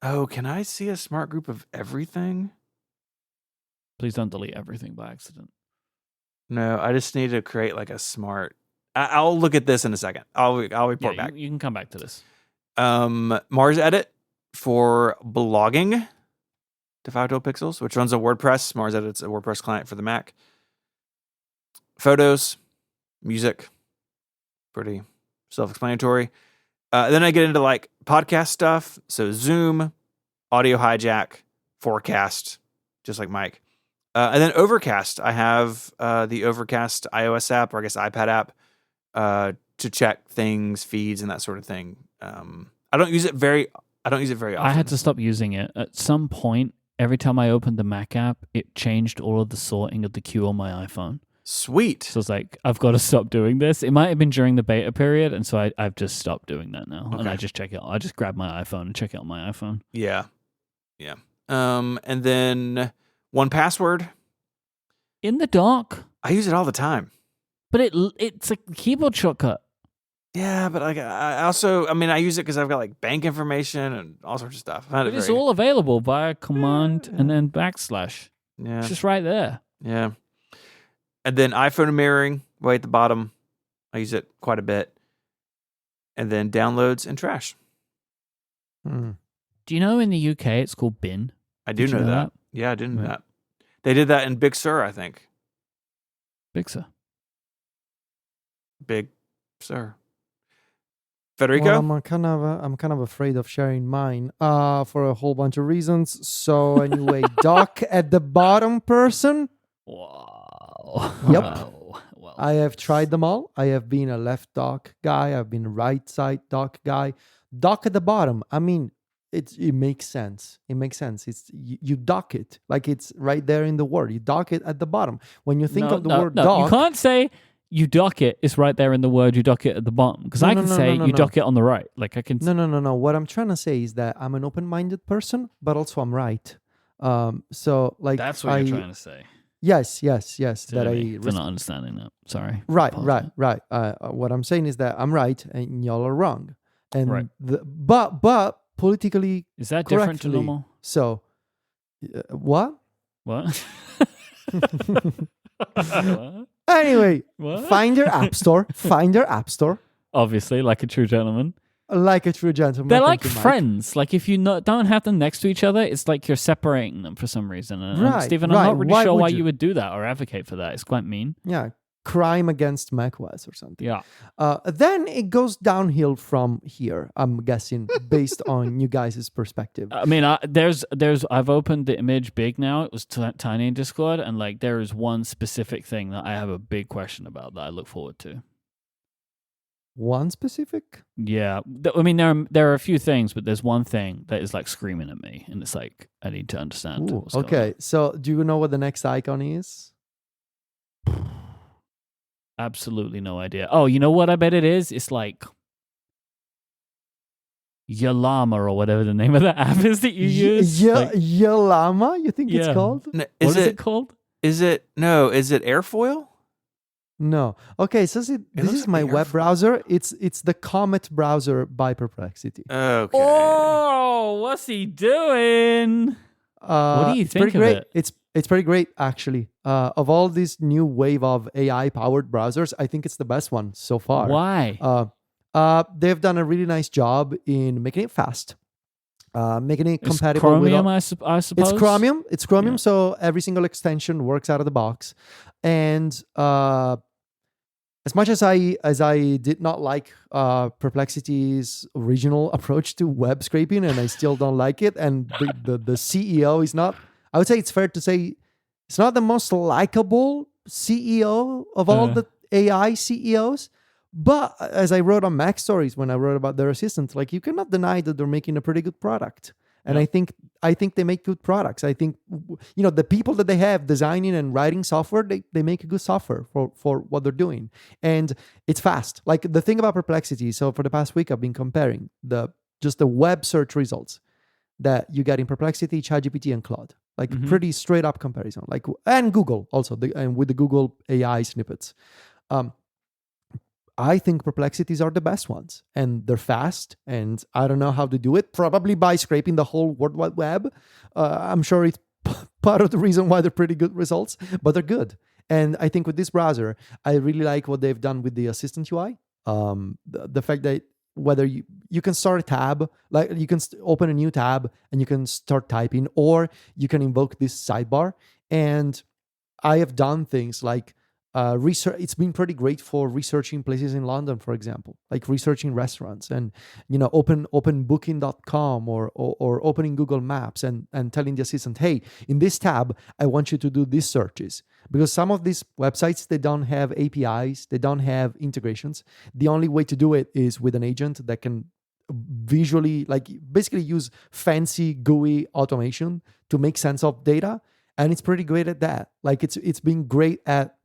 A: Oh, can I see a smart group of everything?
B: please don't delete everything by accident.
A: No, I just need to create like a smart. I'll look at this in a second. I'll report back.
B: You can come back to this.
A: Mars Edit for blogging to 512 pixels, which runs on WordPress. Mars Edit's a WordPress client for the Mac. Photos, music, pretty self-explanatory. Then I get into like podcast stuff. So Zoom, Audio Hijack, Forecast, just like Mike. And then Overcast. I have the Overcast iOS app, or I guess iPad app, to check things, feeds, and that sort of thing. I don't use it very often.
B: I had to stop using it. At some point, every time I opened the Mac app, it changed all of the sorting of the queue on my iPhone.
A: Sweet.
B: So it's like, I've got to stop doing this. It might have been during the beta period, and so I've just stopped doing that now.
A: Okay.
B: And I just check it. I just grab my iPhone and check it on my iPhone.
A: Yeah. And then 1Password.
B: In the dock,
A: I use it all the time.
B: but it's a keyboard shortcut.
A: Yeah, but like I use it because I've got like bank information and all sorts of stuff.
B: But it's all available via command and then /
A: Yeah.
B: It's just right there.
A: Yeah. And then iPhone mirroring way at the bottom. I use it quite a bit. And then downloads and trash.
C: Hmm.
B: Do you know in the UK it's called bin?
A: I do
B: Did you
A: know
B: know
A: that.
B: that?
A: Yeah, I did know
B: Yeah.
A: that. They did that in Big Sur, I think.
B: Big Sur.
A: Big Sur. Federico?
C: Well, I'm kind of afraid of sharing mine for a whole bunch of reasons. So anyway, dock at the bottom person.
B: Wow.
C: Yep.
B: Wow.
C: I have tried them all. I have been a left dock guy. I've been a right side dock guy. Dock at the bottom. I mean, it makes sense. It makes sense. It's you dock it like it's right there in the word. You dock it at the bottom. When you think of the word dock,
B: you can't say you dock it. It's right there in the word. You dock it at the bottom because I can say you dock it on the right. Like I can.
C: No. What I'm trying to say is that I'm an open-minded person, but also I'm right. So like
B: That's what you're trying to say.
C: Yes.
B: They're not understanding that. Sorry.
C: Right. What I'm saying is that I'm right and y'all are wrong. And
B: Right.
C: but politically
B: Is that different to
C: correctly,
B: normal?
C: So what?
B: What?
C: Anyway,
B: What?
C: find your app store. Find your app store
B: Obviously, like a true gentleman.
C: like a true gentleman.
B: They're
C: Thank
B: like
C: you, Mike.
B: friends. Like if you don't have them next to each other, it's like you're separating them for some reason. And
C: Right,
B: Stephen,
C: right.
B: I'm not really
C: Why
B: sure
C: would
B: why
C: you?
B: you would do that or advocate for that. It's quite mean.
C: Yeah, crime against macOS or something.
B: Yeah.
C: Then it goes downhill from here. I'm guessing based on you guys' perspective.
B: I mean, I've opened the image big now. It was tiny in Discord, and like there is one specific thing that I have a big question about that I look forward to.
C: One specific?
B: Yeah, I mean there are a few things, but there's one thing that is like screaming at me, and it's like I need to understand.
C: Ooh,
B: what's going
C: okay, so do you know what the next icon is?
B: on. Absolutely no idea. Oh, you know what I bet it is? It's like Yalama or whatever the name of the app is that you use. Like,
C: Yalama, you think it's
B: Yeah.
C: called?
B: what is it called?
A: Is it airfoil?
C: No. Okay, so this
A: looks
C: is
A: like
C: my
A: the
C: web
A: Airflow.
C: browser. It's the Comet browser by Perplexity.
A: Okay.
B: Oh, what's he doing? What do you
C: It's
B: think
C: pretty
B: of
C: great.
B: it?
C: It's pretty great actually. Of all this new wave of AI powered browsers, I think it's the best one so far.
B: Why?
C: They've done a really nice job in making it fast, making it
B: It's
C: compatible with
B: Chromium,
C: all.
B: I suppose.
C: It's Chromium. It's Chromium.
B: Yeah.
C: So every single extension works out of the box, and as much as I did not like Perplexity's original approach to web scraping, and I still don't like it, and the CEO is not. I would say it's fair to say it's not the most likable CEO of all the AI CEOs. But as I wrote on Mac Stories when I wrote about their assistant, like you cannot deny that they're making a pretty good product. And
B: Yeah.
C: I think they make good products. I think the people that they have designing and writing software, they make a good software for what they're doing. And it's fast. Like the thing about Perplexity, so for the past week I've been comparing the web search results that you get in Perplexity, ChatGPT, and Claude. Like pretty straight up comparison. Like and Google also, and with the Google AI snippets. I think Perplexities are the best ones, and they're fast. And I don't know how to do it. Probably by scraping the whole World Wide Web. I'm sure it's part of the reason why they're pretty good results, but they're good. And I think with this browser, I really like what they've done with the Assistant UI. The fact that whether you can start a tab, like you can open a new tab and you can start typing, or you can invoke this sidebar. And I have done things like research. It's been pretty great for researching places in London, for example, like researching restaurants, and open booking.com or opening Google Maps and telling the assistant, hey, in this tab I want you to do these searches, because some of these websites, they don't have APIs, they don't have integrations. The only way to do it is with an agent that can visually, like, basically use fancy GUI automation to make sense of data. And it's pretty great at that. Like it's been great at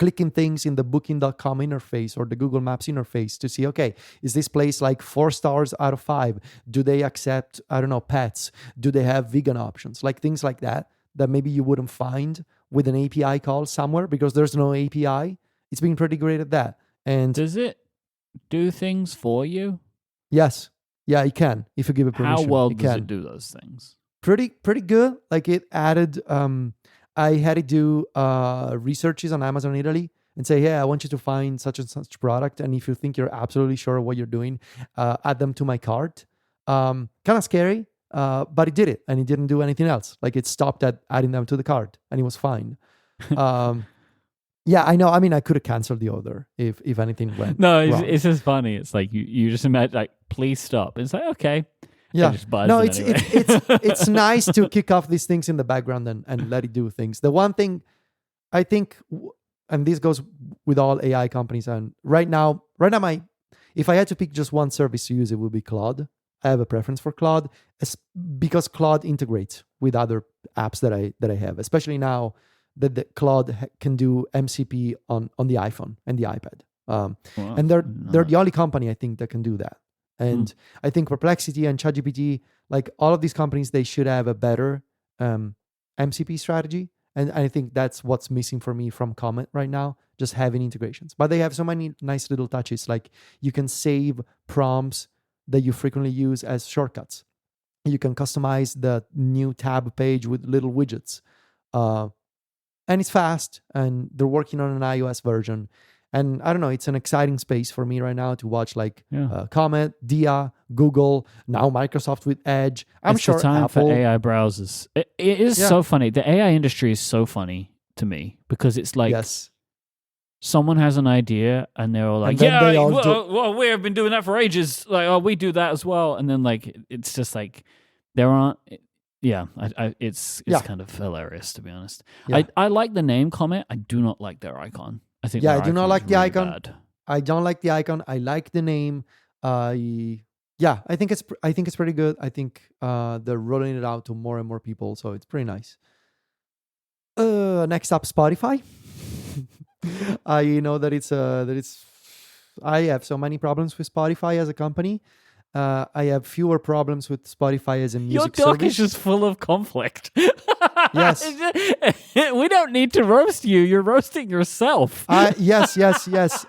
C: clicking things in the booking.com interface or the Google Maps interface to see, okay, is this place like 4 stars out of 5? Do they accept, I don't know, pets? Do they have vegan options? Like things like that maybe you wouldn't find with an API call somewhere, because there's no API. It's been pretty great at that. And
B: does it do things for you?
C: Yes. Yeah, it can, if you give it permission.
B: How well does it do those things?
C: Pretty good. Like it added I had to do researches on Amazon Italy and say, hey, I want you to find such and such product, and if you think you're absolutely sure of what you're doing, add them to my cart. Kind of scary, but it did it, and it didn't do anything else. Like it stopped at adding them to the cart, and it was fine. Yeah, I know. I mean, I could have canceled the order if anything went wrong.
B: It's just funny. It's like you just imagine, like, please stop. It's like, okay.
C: Yeah. No,
B: it's
C: anyway. it's nice to kick off these things in the background and let it do things. The one thing I think, and this goes with all AI companies, and right now, if I had to pick just one service to use, it would be Claude. I have a preference for Claude because Claude integrates with other apps that I have, especially now that the Claude can do MCP on the iPhone and the iPad. And they're the only company, I think, that can do that. And I think Perplexity and ChatGPT, like all of these companies, they should have a better MCP strategy. And I think that's what's missing for me from Comet right now, just having integrations. But they have so many nice little touches. Like you can save prompts that you frequently use as shortcuts. You can customize the new tab page with little widgets. And it's fast, and they're working on an iOS version. And I don't know, it's an exciting space for me right now to watch, like Comet, Dia, Google, now Microsoft with Edge.
B: It's
C: sure
B: the time
C: Apple.
B: for AI browsers. It is so funny. The AI industry is so funny to me, because it's like someone has an idea and they're all like, well, we have been doing that for ages. Like, oh, we do that as well. And then like, it's just like, there aren't... Yeah, it's kind of hilarious, to be honest. Yeah. I like the name Comet. I do not like their icon. I think
C: I do not like the
B: really
C: icon.
B: Bad.
C: I don't like the icon. I like the name. I think it's pretty good. I think they're rolling it out to more and more people, so it's pretty nice. Next up, Spotify. I know that it's I have so many problems with Spotify as a company. I have fewer problems with Spotify as a music service.
B: Your doc is just full of conflict.
C: Yes.
B: We don't need to roast you. You're roasting yourself.
C: Yes.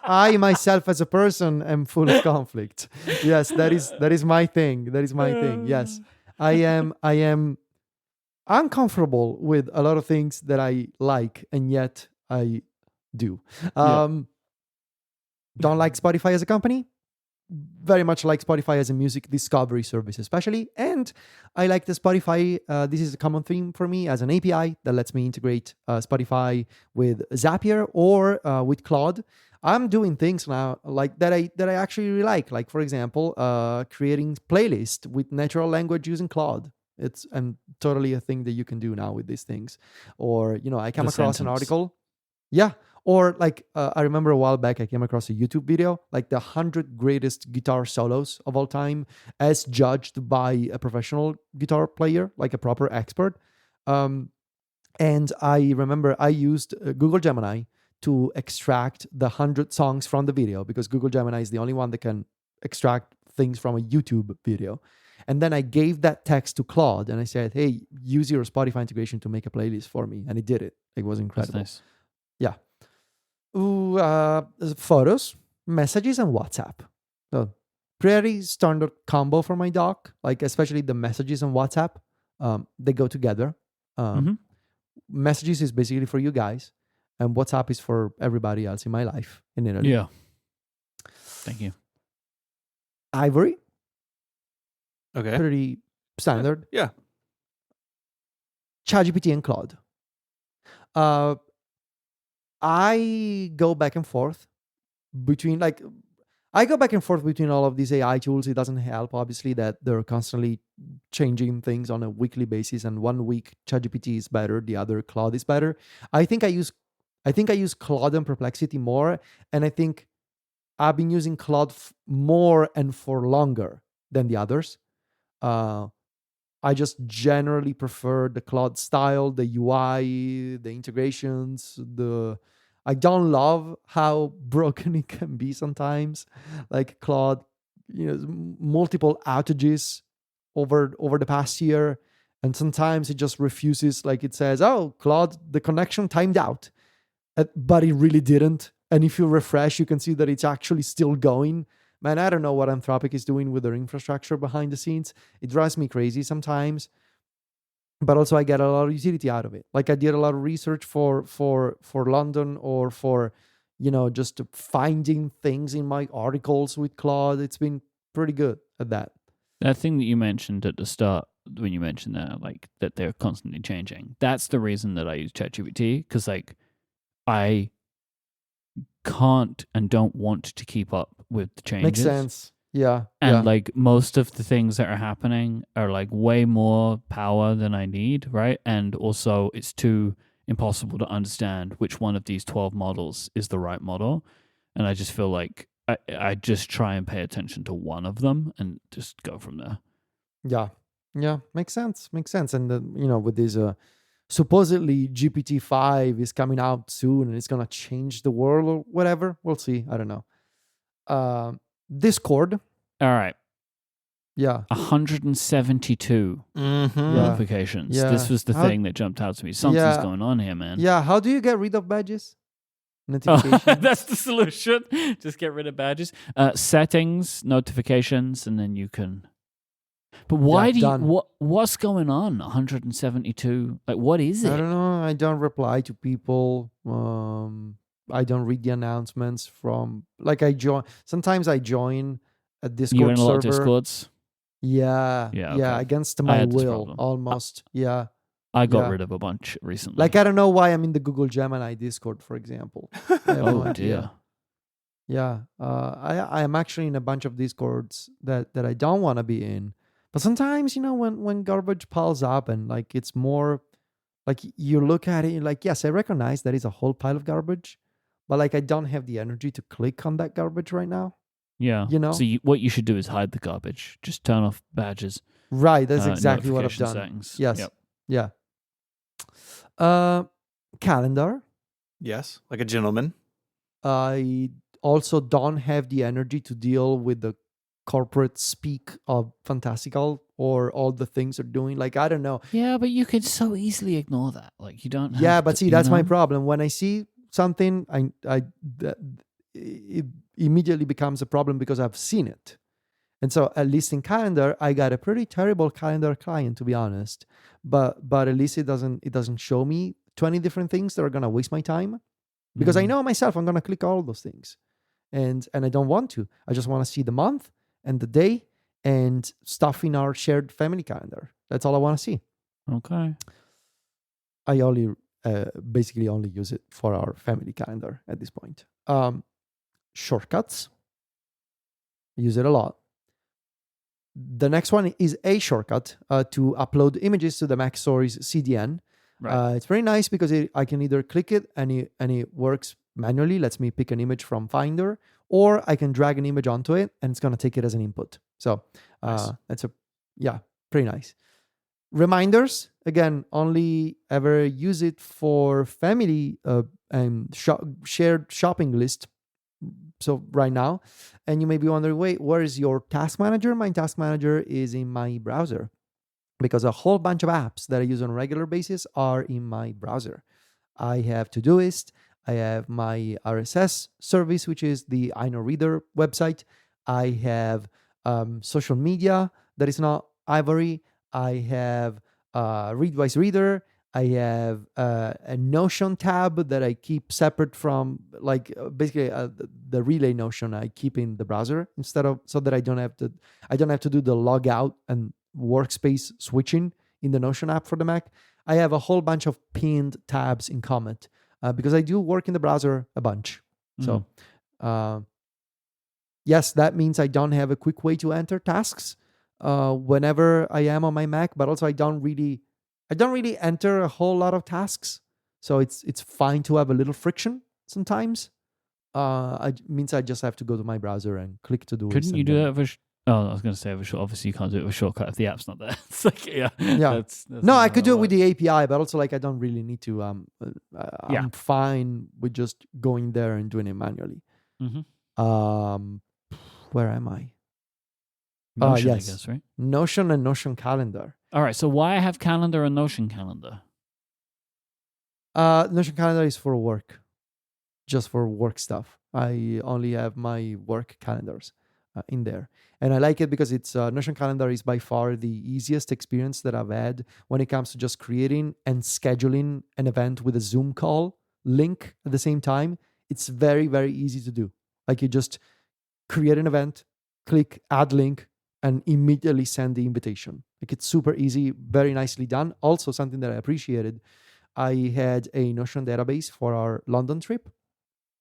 C: I myself as a person am full of conflict. Yes, that is my thing. That is my thing. Yes. I am uncomfortable with a lot of things that I like, and yet I do. Don't like Spotify as a company. Very much like Spotify as a music discovery service, especially. And I like the Spotify. This is a common theme for me as an API that lets me integrate Spotify with Zapier or with Claude. I'm doing things now like that I actually really like. Like, for example, creating playlist with natural language using Claude. It's totally a thing that you can do now with these things. Or, I came across an article. Yeah. Or like, I remember a while back, I came across a YouTube video, like the 100 greatest guitar solos of all time, as judged by a professional guitar player, like a proper expert. And I remember I used Google Gemini to extract the 100 songs from the video, because Google Gemini is the only one that can extract things from a YouTube video. And then I gave that text to Claude and I said, hey, use your Spotify integration to make a playlist for me. And it did it. It was incredible.
B: That's nice.
C: Yeah. Photos, messages, and WhatsApp. So pretty standard combo for my dock. Like, especially the messages and WhatsApp. They go together. Messages is basically for you guys, and WhatsApp is for everybody else in my life in Italy.
B: Yeah. Thank you.
C: Ivory.
A: Okay.
C: Pretty standard.
A: Yeah.
C: ChatGPT and Claude. I go back and forth between all of these AI tools. It doesn't help, obviously, that they're constantly changing things on a weekly basis. And one week ChatGPT is better, the other Claude is better. I think I use Claude and Perplexity more, and I think I've been using Claude more and for longer than the others. I just generally prefer the Claude style, the UI, the integrations. I don't love how broken it can be sometimes. Like Claude, multiple outages over the past year, and sometimes it just refuses. Like it says, "Oh, Claude, the connection timed out," but it really didn't. And if you refresh, you can see that it's actually still going. Man, I don't know what Anthropic is doing with their infrastructure behind the scenes. It drives me crazy sometimes. But also I get a lot of utility out of it. Like I did a lot of research for London, or for, just finding things in my articles with Claude. It's been pretty good at that.
B: That thing that you mentioned at the start, when you mentioned that, like that they're constantly changing. That's the reason that I use ChatGPT, because like I can't and don't want to keep up with the changes.
C: Makes sense. Yeah.
B: And like most of the things that are happening are like way more power than I need, right? And also it's too impossible to understand which one of these 12 models is the right model. And I just feel like I just try and pay attention to one of them and just go from there.
C: Yeah. Makes sense. And with this supposedly GPT-5 is coming out soon and it's going to change the world or whatever. We'll see. I don't know. Discord.
B: All right.
C: Yeah.
B: 172 notifications.
C: Yeah.
B: This was the thing that jumped out to me. Something's going on here, man.
C: Yeah. How do you get rid of badges? Notifications.
B: Oh, that's the solution. Just get rid of badges. Settings, notifications, and then you can. But why what's going on? 172. Like, what is it?
C: I don't know. I don't reply to people. I don't read the announcements from. Like sometimes I join a Discord
B: You're in a lot of
C: server.
B: Discords.
C: Yeah.
B: Okay.
C: Against my will, almost. Yeah.
B: I got rid of a bunch recently.
C: Like I don't know why I'm in the Google Gemini Discord, for example.
B: Oh dear.
C: Yeah. I am actually in a bunch of Discords that I don't want to be in. But sometimes, when garbage piles up and like it's more like you look at it, you're like, yes, I recognize that is a whole pile of garbage, but like I don't have the energy to click on that garbage right now.
B: Yeah. So what you should do is hide the garbage. Just turn off badges.
C: Right. That's exactly what I've done.
B: Settings.
C: Yes.
B: Yep.
C: Yeah. Calendar.
A: Yes. Like a gentleman.
C: I also don't have the energy to deal with the corporate speak of Fantastical or all the things they're doing. Like, I don't know.
B: Yeah, but you could so easily ignore that. Like, you don't have
C: Yeah, but
B: to,
C: see, that's my problem. When I see something, it immediately becomes a problem because I've seen it. And so at least in calendar, I got a pretty terrible calendar client, to be honest. But at least it doesn't show me 20 different things that are gonna waste my time. Because I know myself I'm gonna click all those things. And I don't want to. I just want to see the month and the day and stuff in our shared family calendar. That's all I want to see.
B: Okay.
C: I only basically only use it for our family calendar at this point. Shortcuts. I use it a lot. The next one is a shortcut to upload images to the Mac Stories CDN.
B: Right.
C: It's very nice because I can either click it and it works manually, lets me pick an image from Finder, or I can drag an image onto it and it's going to take it as an input. So
B: Nice.
C: that's pretty nice. Reminders, again, only ever use it for family and shared shopping list. So right now, and you may be wondering, wait, where is your task manager? My task manager is in my browser because a whole bunch of apps that I use on a regular basis are in my browser. I have Todoist, I have my RSS service, which is the iKnowReader website. I have social media that is not Ivory. I have Readwise Reader. I have a Notion tab that I keep separate from, like basically the relay Notion I keep in the browser instead of, so that I don't have to do the log out and workspace switching in the Notion app for the Mac. I have a whole bunch of pinned tabs in Comet because I do work in the browser a bunch. So yes, that means I don't have a quick way to enter tasks whenever I am on my Mac, but also I don't really enter a whole lot of tasks. So it's fine to have a little friction sometimes. It means I just have to go to my browser and click to do it.
B: Couldn't you do that with? I was going to say obviously you can't do it with a shortcut if the app's not there. It's like
C: yeah.
B: That's
C: no, I could do it with the API, but also like I don't really need to. I'm fine with just going there and doing it manually. Where am I?
B: Notion,
C: yes.
B: I guess, right?
C: Notion and Notion Calendar.
B: All right. So why I have Calendar and Notion Calendar?
C: Notion Calendar is for work, just for work stuff. I only have my work calendars in there, and I like it because it's Notion Calendar is by far the easiest experience that I've had when it comes to just creating and scheduling an event with a Zoom call link at the same time. It's very, very easy to do. Like you just create an event, click add link, and immediately send the invitation. Like it's super easy, very nicely done. Also, something that I appreciated, I had a Notion database for our London trip,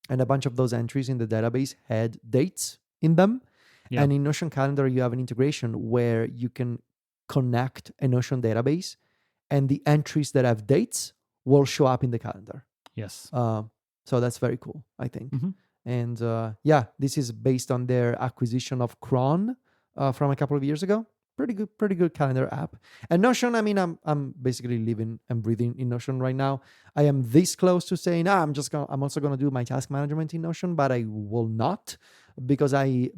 C: and a bunch of those entries in the database had dates in them. Yep. And in Notion Calendar, you have an integration where you can connect a Notion database, and the entries that have dates will show up in the calendar.
B: Yes.
C: So that's very cool, I think. And this is based on their acquisition of Cron from a couple of years ago. Pretty good calendar app. And Notion, I mean, I'm basically living and breathing in Notion right now. I am this close to saying, I'm also gonna do my task management in Notion, but I will not because I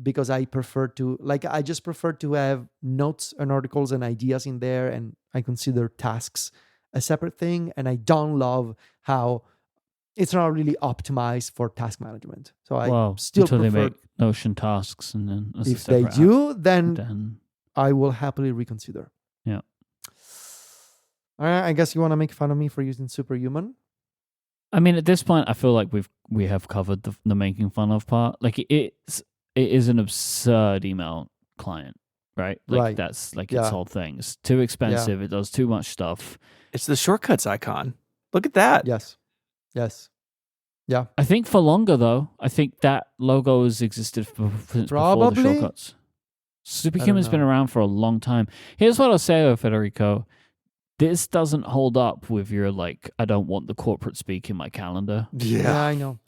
C: prefer to I just prefer to have notes and articles and ideas in there, and I consider tasks a separate thing. And I don't love how it's not really optimized for task management. So I still
B: until
C: prefer
B: they make Notion tasks, and then
C: if they do, then I will happily reconsider.
B: Yeah.
C: All right. I guess you want to make fun of me for using Superhuman.
B: I mean, at this point, I feel like we have covered the making fun of part. Like it is an absurd email client, right? Like
C: right.
B: That's like its whole thing. It's too expensive. It does too much stuff.
A: It's the shortcuts icon. Look at that.
C: Yes. Yeah.
B: I think for longer though. I think that logo has existed since before the shortcuts. Superhuman's been around for a long time. Here's what I'll say though, Federico. This doesn't hold up with your I don't want the corporate speak in my calendar.
C: Yeah, I know.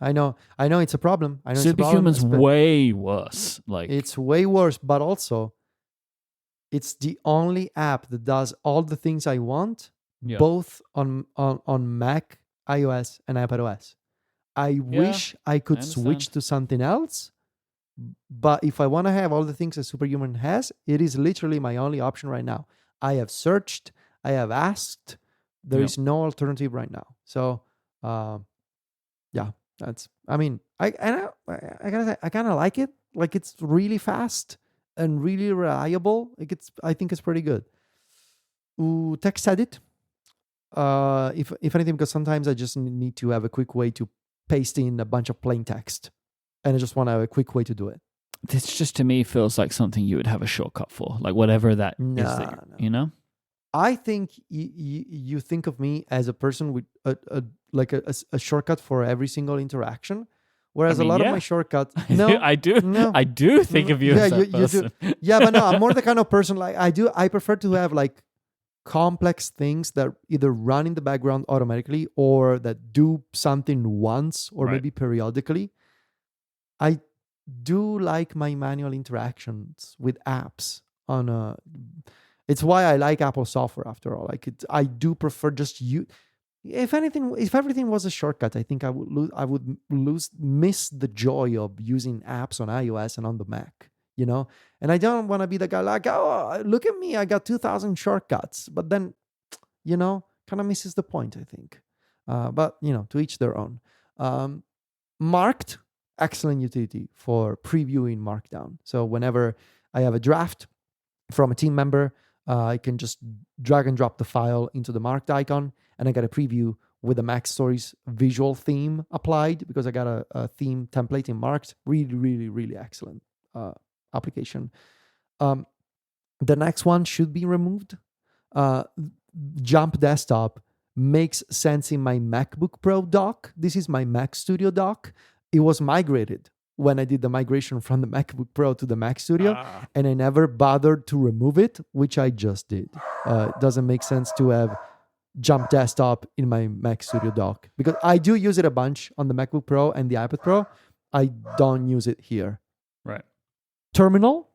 C: It's a problem. I know
B: Superhuman's way worse.
C: It's way worse, but also it's the only app that does all the things I want, both on Mac, iOS, and iPadOS. I wish I could switch to something else, but if I want to have all the things that Superhuman has, it is literally my only option right now. I have searched, I have asked. There is no alternative right now. So, that's. I mean, I gotta say, I kind of like it. Like it's really fast, and really reliable. I think it's pretty good. Ooh, text edit. If anything, because sometimes I just need to have a quick way to paste in a bunch of plain text, and I just want to have a quick way to do it.
B: This just to me feels like something you would have a shortcut for, like whatever that is.
C: No.
B: You know.
C: I think you think of me as a person with a shortcut for every single interaction, whereas a lot of my shortcuts. No,
B: I do.
C: No,
B: I do think of you as that person.
C: You do. Yeah, but no, I'm more the kind of person like I prefer to have like complex things that either run in the background automatically or that do something once or maybe periodically. I do like my manual interactions with apps on a. It's why I like Apple software after all. Like I do prefer just you. If everything was a shortcut, I think I would miss the joy of using apps on iOS and on the Mac. You know, and I don't want to be the guy like, oh, look at me, I got 2,000 shortcuts. But then, you know, kind of misses the point, I think. But you know, to each their own. Marked, excellent utility for previewing Markdown. So whenever I have a draft from a team member, I can just drag and drop the file into the marked icon, and I get a preview with the Mac Stories visual theme applied because I got a theme template in Marked. Really, really, really excellent application. The next one should be removed. Jump Desktop makes sense in my MacBook Pro dock. This is my Mac Studio dock. It was migrated when I did the migration from the MacBook Pro to the Mac Studio, and I never bothered to remove it, which I just did. It doesn't make sense to have Jump Desktop in my Mac Studio dock because I do use it a bunch on the MacBook Pro and the iPad Pro. I don't use it here.
B: Right.
C: Terminal,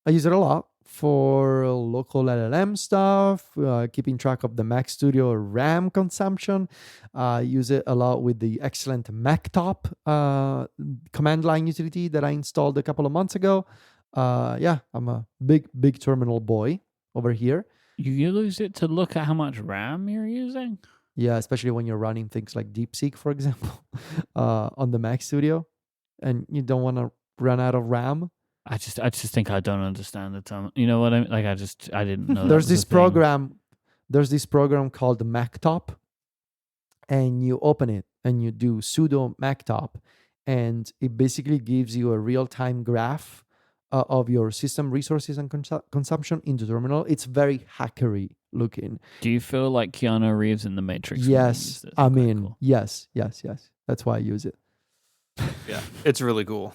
C: I use it a lot for local LLM stuff, keeping track of the Mac Studio RAM consumption. I use it a lot with the excellent MacTop command line utility that I installed a couple of months ago. I'm a big terminal boy over here.
B: You use it to look at how much RAM you're using?
C: Yeah, especially when you're running things like DeepSeek, for example, on the Mac Studio, and you don't want to run out of RAM.
B: I just think I don't understand the term. You know what I mean? Like I didn't know.
C: There's this program called MacTop, and you open it and you do sudo MacTop, and it basically gives you a real-time graph of your system resources and consumption in the terminal. It's very hackery looking.
B: Do you feel like Keanu Reeves in The Matrix?
C: Yes, I mean, cool. yes. That's why I use it.
A: Yeah, it's really cool.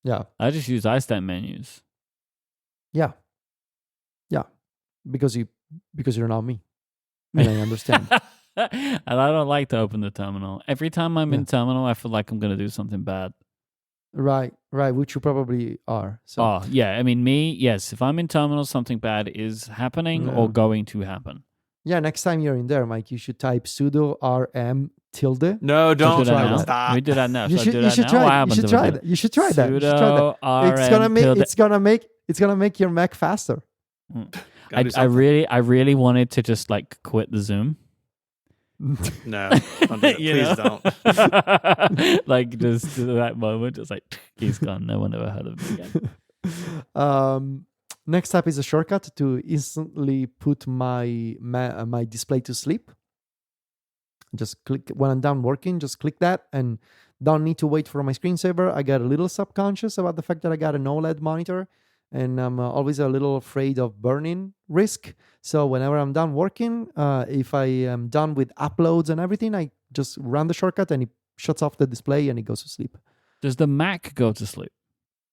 C: Yeah,
B: I just use iStat menus.
C: Yeah, because you're not me, and I understand.
B: And I don't like to open the terminal. Every time I'm in terminal, I feel like I'm going to do something bad.
C: Right, which you probably are. So.
B: Oh, yeah. I mean, yes. If I'm in terminal, something bad is happening or going to happen.
C: Yeah, next time you're in there, Mike, you should type sudo rm tilde.
A: No, don't
B: stop. We do that now.
C: You should try that. You should try that. It's gonna make your Mac faster.
B: I really wanted to just like quit the Zoom.
A: No, don't do it. Please don't.
B: Like just to that moment, just like he's gone. No one ever heard of him again.
C: Next up is a shortcut to instantly put my display to sleep. Just click when I'm done working. Just click that, and don't need to wait for my screensaver. I got a little subconscious about the fact that I got an OLED monitor, and I'm always a little afraid of burn-in risk. So whenever I'm done working, if I am done with uploads and everything, I just run the shortcut, and it shuts off the display, and it goes to sleep.
B: Does the Mac go to sleep?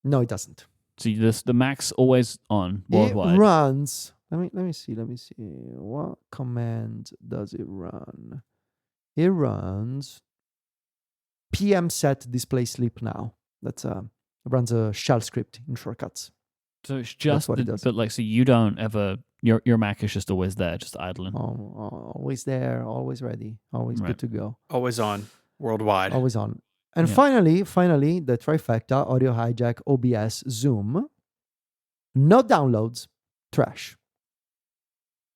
C: No, it doesn't.
B: So the Mac's always on worldwide.
C: It runs. Let me see. What command does it run? It runs PM set display sleep now. It runs a shell script in shortcuts.
B: So it's just
C: what it does.
B: But like, so you don't ever your Mac is just always there, just idling.
C: Always there, always ready, always good to go.
A: Always on, worldwide.
C: Always on. And finally, the trifecta: Audio Hijack, OBS, Zoom. No downloads, trash.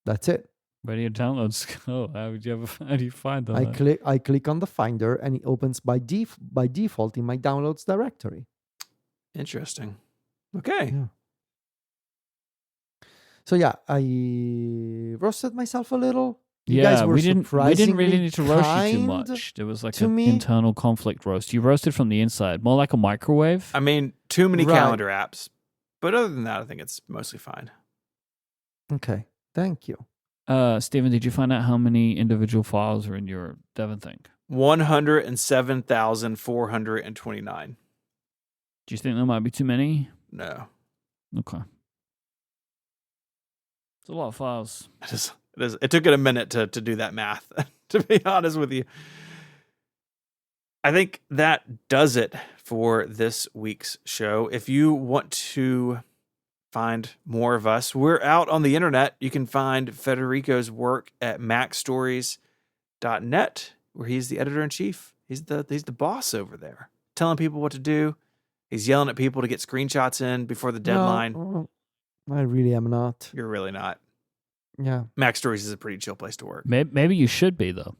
C: That's it.
B: Where do your downloads go? How do you find them?
C: I click on the Finder, and it opens by default in my downloads directory.
A: Interesting. Okay.
C: Yeah. So yeah, I roasted myself a little. You
B: Yeah,
C: guys were
B: we didn't really need to roast you too
C: kind
B: much. There was like
C: to
B: an
C: me.
B: internal conflict roast. You roasted from the inside, more like a microwave.
A: I mean, too many
C: Right.
A: calendar apps. But other than that, I think it's mostly fine.
C: Okay, thank you.
B: Steven, did you find out how many individual files are in your Devon thing?
A: 107,429.
B: Do you think there might be too many?
A: No.
B: Okay. It's a lot of files.
A: It is. It took it a minute to do that math, to be honest with you. I think that does it for this week's show. If you want to find more of us, we're out on the internet. You can find Federico's work at macstories.net, where he's the editor-in-chief. He's the boss over there, telling people what to do. He's yelling at people to get screenshots in before the deadline.
C: No, I really am not.
A: You're really not.
C: Yeah,
A: Mac Stories is a pretty chill place to work.
B: Maybe you should be, though.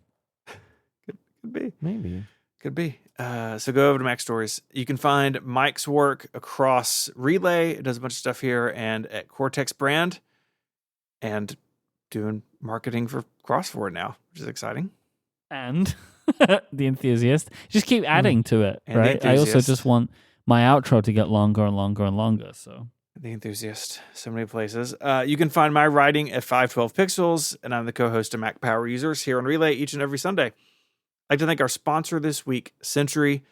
A: Could be.
C: maybe.
A: Could be. So go over to Mac Stories. You can find Mike's work across Relay. It does a bunch of stuff here and at Cortex Brand, and doing marketing for CrossForward now, which is exciting.
B: And the enthusiast. Just keep adding to it,
A: And The
B: right? I also
A: Enthusiast.
B: just want my outro to get longer and longer and longer. So
A: The Enthusiast, so many places. You can find my writing at 512 Pixels, and I'm the co-host of Mac Power Users here on Relay each and every Sunday. I'd like to thank our sponsor this week, Century.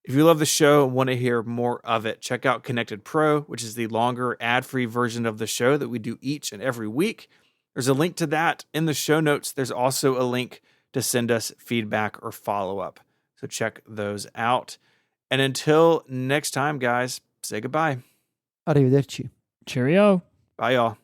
A: If you love the show and want to hear more of it, check out Connected Pro, which is the longer ad-free version of the show that we do each and every week. There's a link to that in the show notes. There's also a link to send us feedback or follow-up. So check those out. And until next time, guys, say goodbye.
C: Arrivederci.
B: cheerio.
A: Bye, y'all.